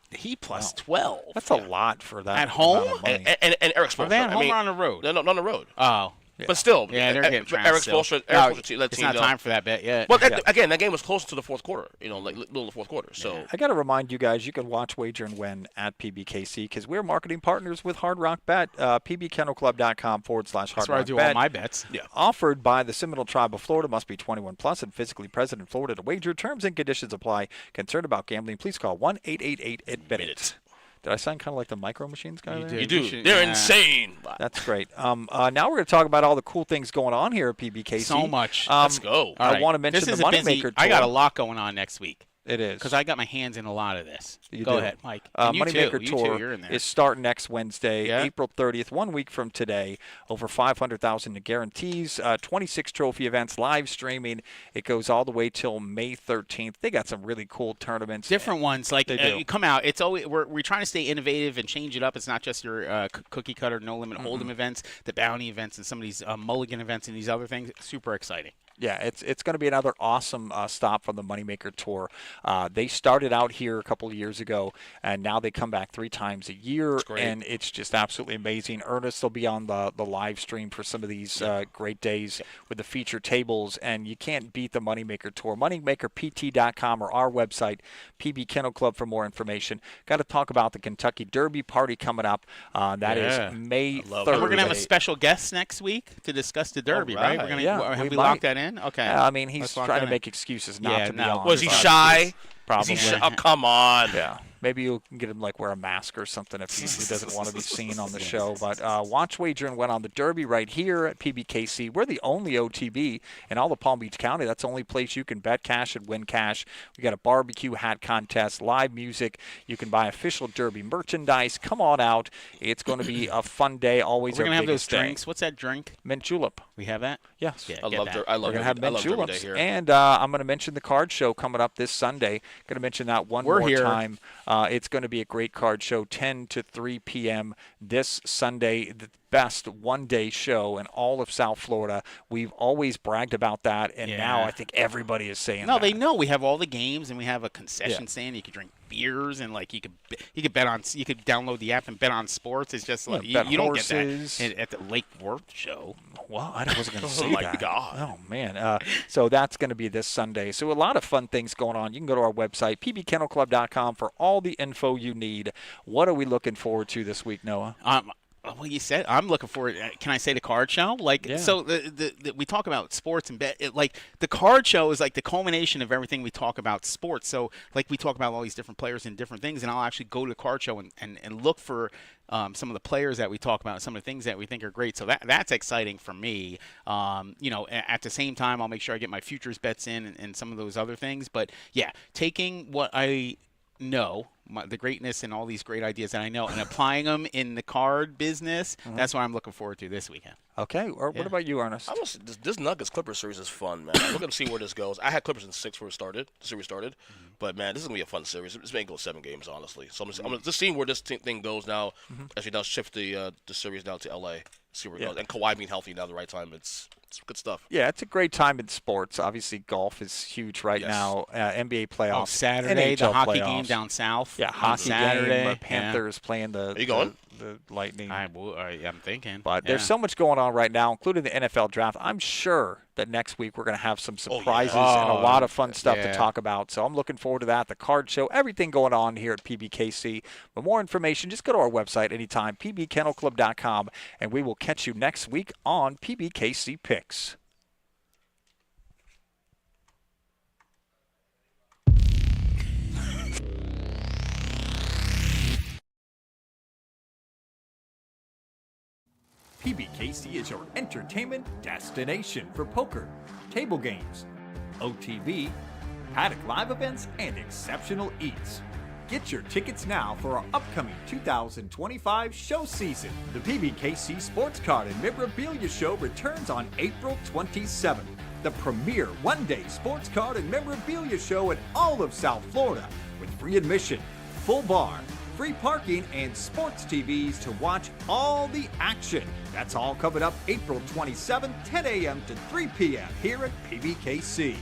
[SPEAKER 2] He plus 12.
[SPEAKER 4] That's a lot for that.
[SPEAKER 2] At home?
[SPEAKER 4] amount of money.
[SPEAKER 3] And Eric Spoelstra.
[SPEAKER 2] Are they at home
[SPEAKER 3] I mean,
[SPEAKER 2] or on the road?
[SPEAKER 3] No, on the road.
[SPEAKER 2] Oh.
[SPEAKER 3] But still,
[SPEAKER 2] Yeah, they're getting trounced
[SPEAKER 3] Eric
[SPEAKER 2] still.
[SPEAKER 3] Spoelstra.
[SPEAKER 2] No,
[SPEAKER 3] Let
[SPEAKER 2] it's
[SPEAKER 3] team
[SPEAKER 2] not
[SPEAKER 3] know.
[SPEAKER 2] time for that bet yet.
[SPEAKER 3] Well, again, that game was close to the fourth quarter. Like little of the fourth quarter. So
[SPEAKER 4] I got to remind you guys, you can watch, wager, and win at PBKC because we're marketing partners with Hard Rock Bet. pbkennelclub.com/Hard
[SPEAKER 2] That's where I
[SPEAKER 4] Rock
[SPEAKER 2] do
[SPEAKER 4] Bet.
[SPEAKER 2] all my bets.
[SPEAKER 3] Yeah.
[SPEAKER 4] Offered by the Seminole Tribe of Florida. Must be 21 plus and physically present in Florida to wager. Terms and conditions apply. Concerned about gambling? Please call 1-888-ADMIT-IT. Did I sound kind of like the Micro Machines guy there?
[SPEAKER 3] You do.
[SPEAKER 2] should-
[SPEAKER 3] They're
[SPEAKER 2] yeah.
[SPEAKER 3] insane.
[SPEAKER 4] That's great. Now we're going to talk about all the cool things going on here at PBKC.
[SPEAKER 2] So much.
[SPEAKER 3] Let's go.
[SPEAKER 2] All right.
[SPEAKER 4] I want to mention
[SPEAKER 2] This
[SPEAKER 4] the
[SPEAKER 2] is a busy-
[SPEAKER 4] Moneymaker Tour.
[SPEAKER 2] I got a lot going on next week.
[SPEAKER 4] It is.
[SPEAKER 2] Because I got my hands in a lot of this.
[SPEAKER 4] You
[SPEAKER 2] Go
[SPEAKER 4] do.
[SPEAKER 2] ahead, Mike. And you
[SPEAKER 4] Moneymaker
[SPEAKER 2] too. You
[SPEAKER 4] Tour
[SPEAKER 2] too. You're in there.
[SPEAKER 4] is starting next Wednesday,
[SPEAKER 2] Yeah.
[SPEAKER 4] April 30th, 1 week from today. Over 500,000 in guarantees, 26 trophy events, live streaming. It goes all the way till May 13th. They got some really cool tournaments.
[SPEAKER 2] Different ones, like
[SPEAKER 4] They do.
[SPEAKER 2] you come out. It's always we're trying to stay innovative and change it up. It's not just your cookie cutter, no limit hold'em events, the bounty events, and some of these mulligan events and these other things. Super exciting.
[SPEAKER 4] Yeah, it's going to be another awesome stop from the Moneymaker Tour. They started out here a couple of years ago, and now they come back 3 times a year, and it's just absolutely amazing. Ernest will be on the live stream for some of these great days with the feature tables, and you can't beat the Moneymaker Tour. MoneymakerPT.com or our website, PB Kennel Club, for more information. Got to talk about the Kentucky Derby party coming up. That is May 3rd.
[SPEAKER 2] And we're gonna have a special guest next week to discuss the Derby, right? We're gonna have we locked that in? Okay.
[SPEAKER 4] I mean, he's
[SPEAKER 2] Let's lock
[SPEAKER 4] trying
[SPEAKER 2] that
[SPEAKER 4] to
[SPEAKER 2] in.
[SPEAKER 4] make excuses not to be on.
[SPEAKER 3] Was he
[SPEAKER 4] but-
[SPEAKER 3] shy?
[SPEAKER 4] Probably.
[SPEAKER 3] Oh, come on.
[SPEAKER 4] Yeah. Maybe you can get him like wear a mask or something if he doesn't want to be seen on the show. But watch, wager, and win on the Derby right here at PBKC. We're the only OTB in all of Palm Beach County. That's the only place you can bet cash and win cash. We got a barbecue hat contest, live music. You can buy official Derby merchandise. Come on out. It's going to be a fun day. Always
[SPEAKER 2] We're
[SPEAKER 4] our
[SPEAKER 2] gonna have those
[SPEAKER 4] biggest day.
[SPEAKER 2] drinks. What's that drink?
[SPEAKER 4] Mint julep.
[SPEAKER 2] We have that?
[SPEAKER 4] Yes.
[SPEAKER 2] Yeah,
[SPEAKER 3] I
[SPEAKER 2] get
[SPEAKER 3] love
[SPEAKER 2] that.
[SPEAKER 3] Derby. I
[SPEAKER 4] We're
[SPEAKER 3] love
[SPEAKER 4] going to have
[SPEAKER 3] Derby. I
[SPEAKER 4] mint
[SPEAKER 3] love Derby
[SPEAKER 4] juleps.
[SPEAKER 3] Day here.
[SPEAKER 4] And I'm going to mention the card show coming up this Sunday. Going to mention that one
[SPEAKER 2] We're
[SPEAKER 4] more
[SPEAKER 2] here.
[SPEAKER 4] time. It's going to be a great card show, 10 to 3 p.m. this Sunday. The best one-day show in all of South Florida. We've always bragged about that, and now I think everybody is saying
[SPEAKER 2] No,
[SPEAKER 4] that.
[SPEAKER 2] they know we have all the games, and we have a concession stand. You could drink beers, and like you could bet on. You could download the app and bet on sports. It's just like
[SPEAKER 4] bet
[SPEAKER 2] you don't
[SPEAKER 4] horses.
[SPEAKER 2] get that at the Lake Worth show.
[SPEAKER 4] Well, I wasn't going to say
[SPEAKER 3] my
[SPEAKER 4] that.
[SPEAKER 3] God.
[SPEAKER 4] Oh, man. So that's going to be this Sunday. So a lot of fun things going on. You can go to our website, pbkennelclub.com, for all the info you need. What are we looking forward to this week, Noah?
[SPEAKER 2] Well, you said I'm looking for it. Can I say the card show? Like,
[SPEAKER 4] Yeah.
[SPEAKER 2] so we talk about sports and bet. Like the card show is like the culmination of everything we talk about sports. So like we talk about all these different players and different things, and I'll actually go to the card show and look for some of the players that we talk about, some of the things that we think are great. So that's exciting for me. You know, at the same time, I'll make sure I get my futures bets in and some of those other things. But yeah, taking what I know, the greatness and all these great ideas that I know, and applying them in the card business, that's what I'm looking forward to this weekend.
[SPEAKER 4] Okay. Or
[SPEAKER 2] Yeah.
[SPEAKER 4] what about you, Ernest?
[SPEAKER 3] This Nuggets Clippers series is fun, man. We're gonna see where this goes. I had Clippers in 6 before the series started, but man, this is gonna be a fun series. This may go 7 games, honestly. So I'm just seeing where this thing goes now. As we now shift the series down to LA, see where it goes. And Kawhi being healthy now at the right time, it's good stuff.
[SPEAKER 4] Yeah, it's a great time in sports. Obviously, golf is huge right now. NBA playoffs.
[SPEAKER 2] Oh, Saturday,
[SPEAKER 4] NHL
[SPEAKER 2] the hockey
[SPEAKER 4] playoffs.
[SPEAKER 2] game down south.
[SPEAKER 4] Yeah,
[SPEAKER 2] on
[SPEAKER 4] hockey
[SPEAKER 2] Saturday.
[SPEAKER 4] game. Panthers playing the.
[SPEAKER 3] Are you going?
[SPEAKER 4] The Lightning.
[SPEAKER 2] I'm thinking.
[SPEAKER 4] But there's so much going on right now, including the NFL draft. I'm sure that next week we're going to have some surprises and a lot of fun stuff to talk about. So I'm looking forward to that. The card show, everything going on here at PBKC. For more information, just go to our website anytime, pbkennelclub.com, and we will catch you next week on PBKC Picks.
[SPEAKER 1] PBKC is your entertainment destination for poker, table games, OTV, paddock live events, and exceptional eats. Get your tickets now for our upcoming 2025 show season. The PBKC Sports Card and Memorabilia Show returns on April 27th. The premier one-day sports card and memorabilia show in all of South Florida, with free admission, full bar, free parking, and sports TVs to watch all the action. That's all coming up April 27th, 10 a.m. to 3 p.m. here at PBKC.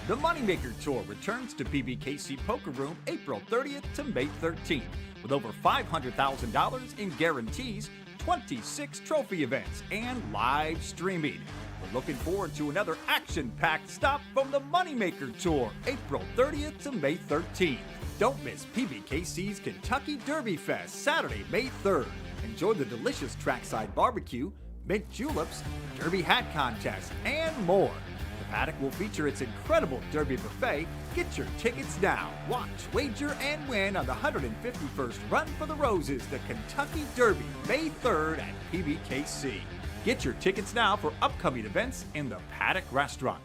[SPEAKER 1] The Moneymaker Tour returns to PBKC Poker Room April 30th to May 13th, with over $500,000 in guarantees, 26 trophy events, and live streaming. We're looking forward to another action-packed stop from the Moneymaker Tour, April 30th to May 13th. Don't miss PBKC's Kentucky Derby Fest, Saturday, May 3rd. Enjoy the delicious trackside barbecue, mint juleps, derby hat contest, and more. The paddock will feature its incredible derby buffet. Get your tickets now. Watch, wager, and win on the 151st Run for the Roses, the Kentucky Derby, May 3rd at PBKC. Get your tickets now for upcoming events in the Paddock Restaurant.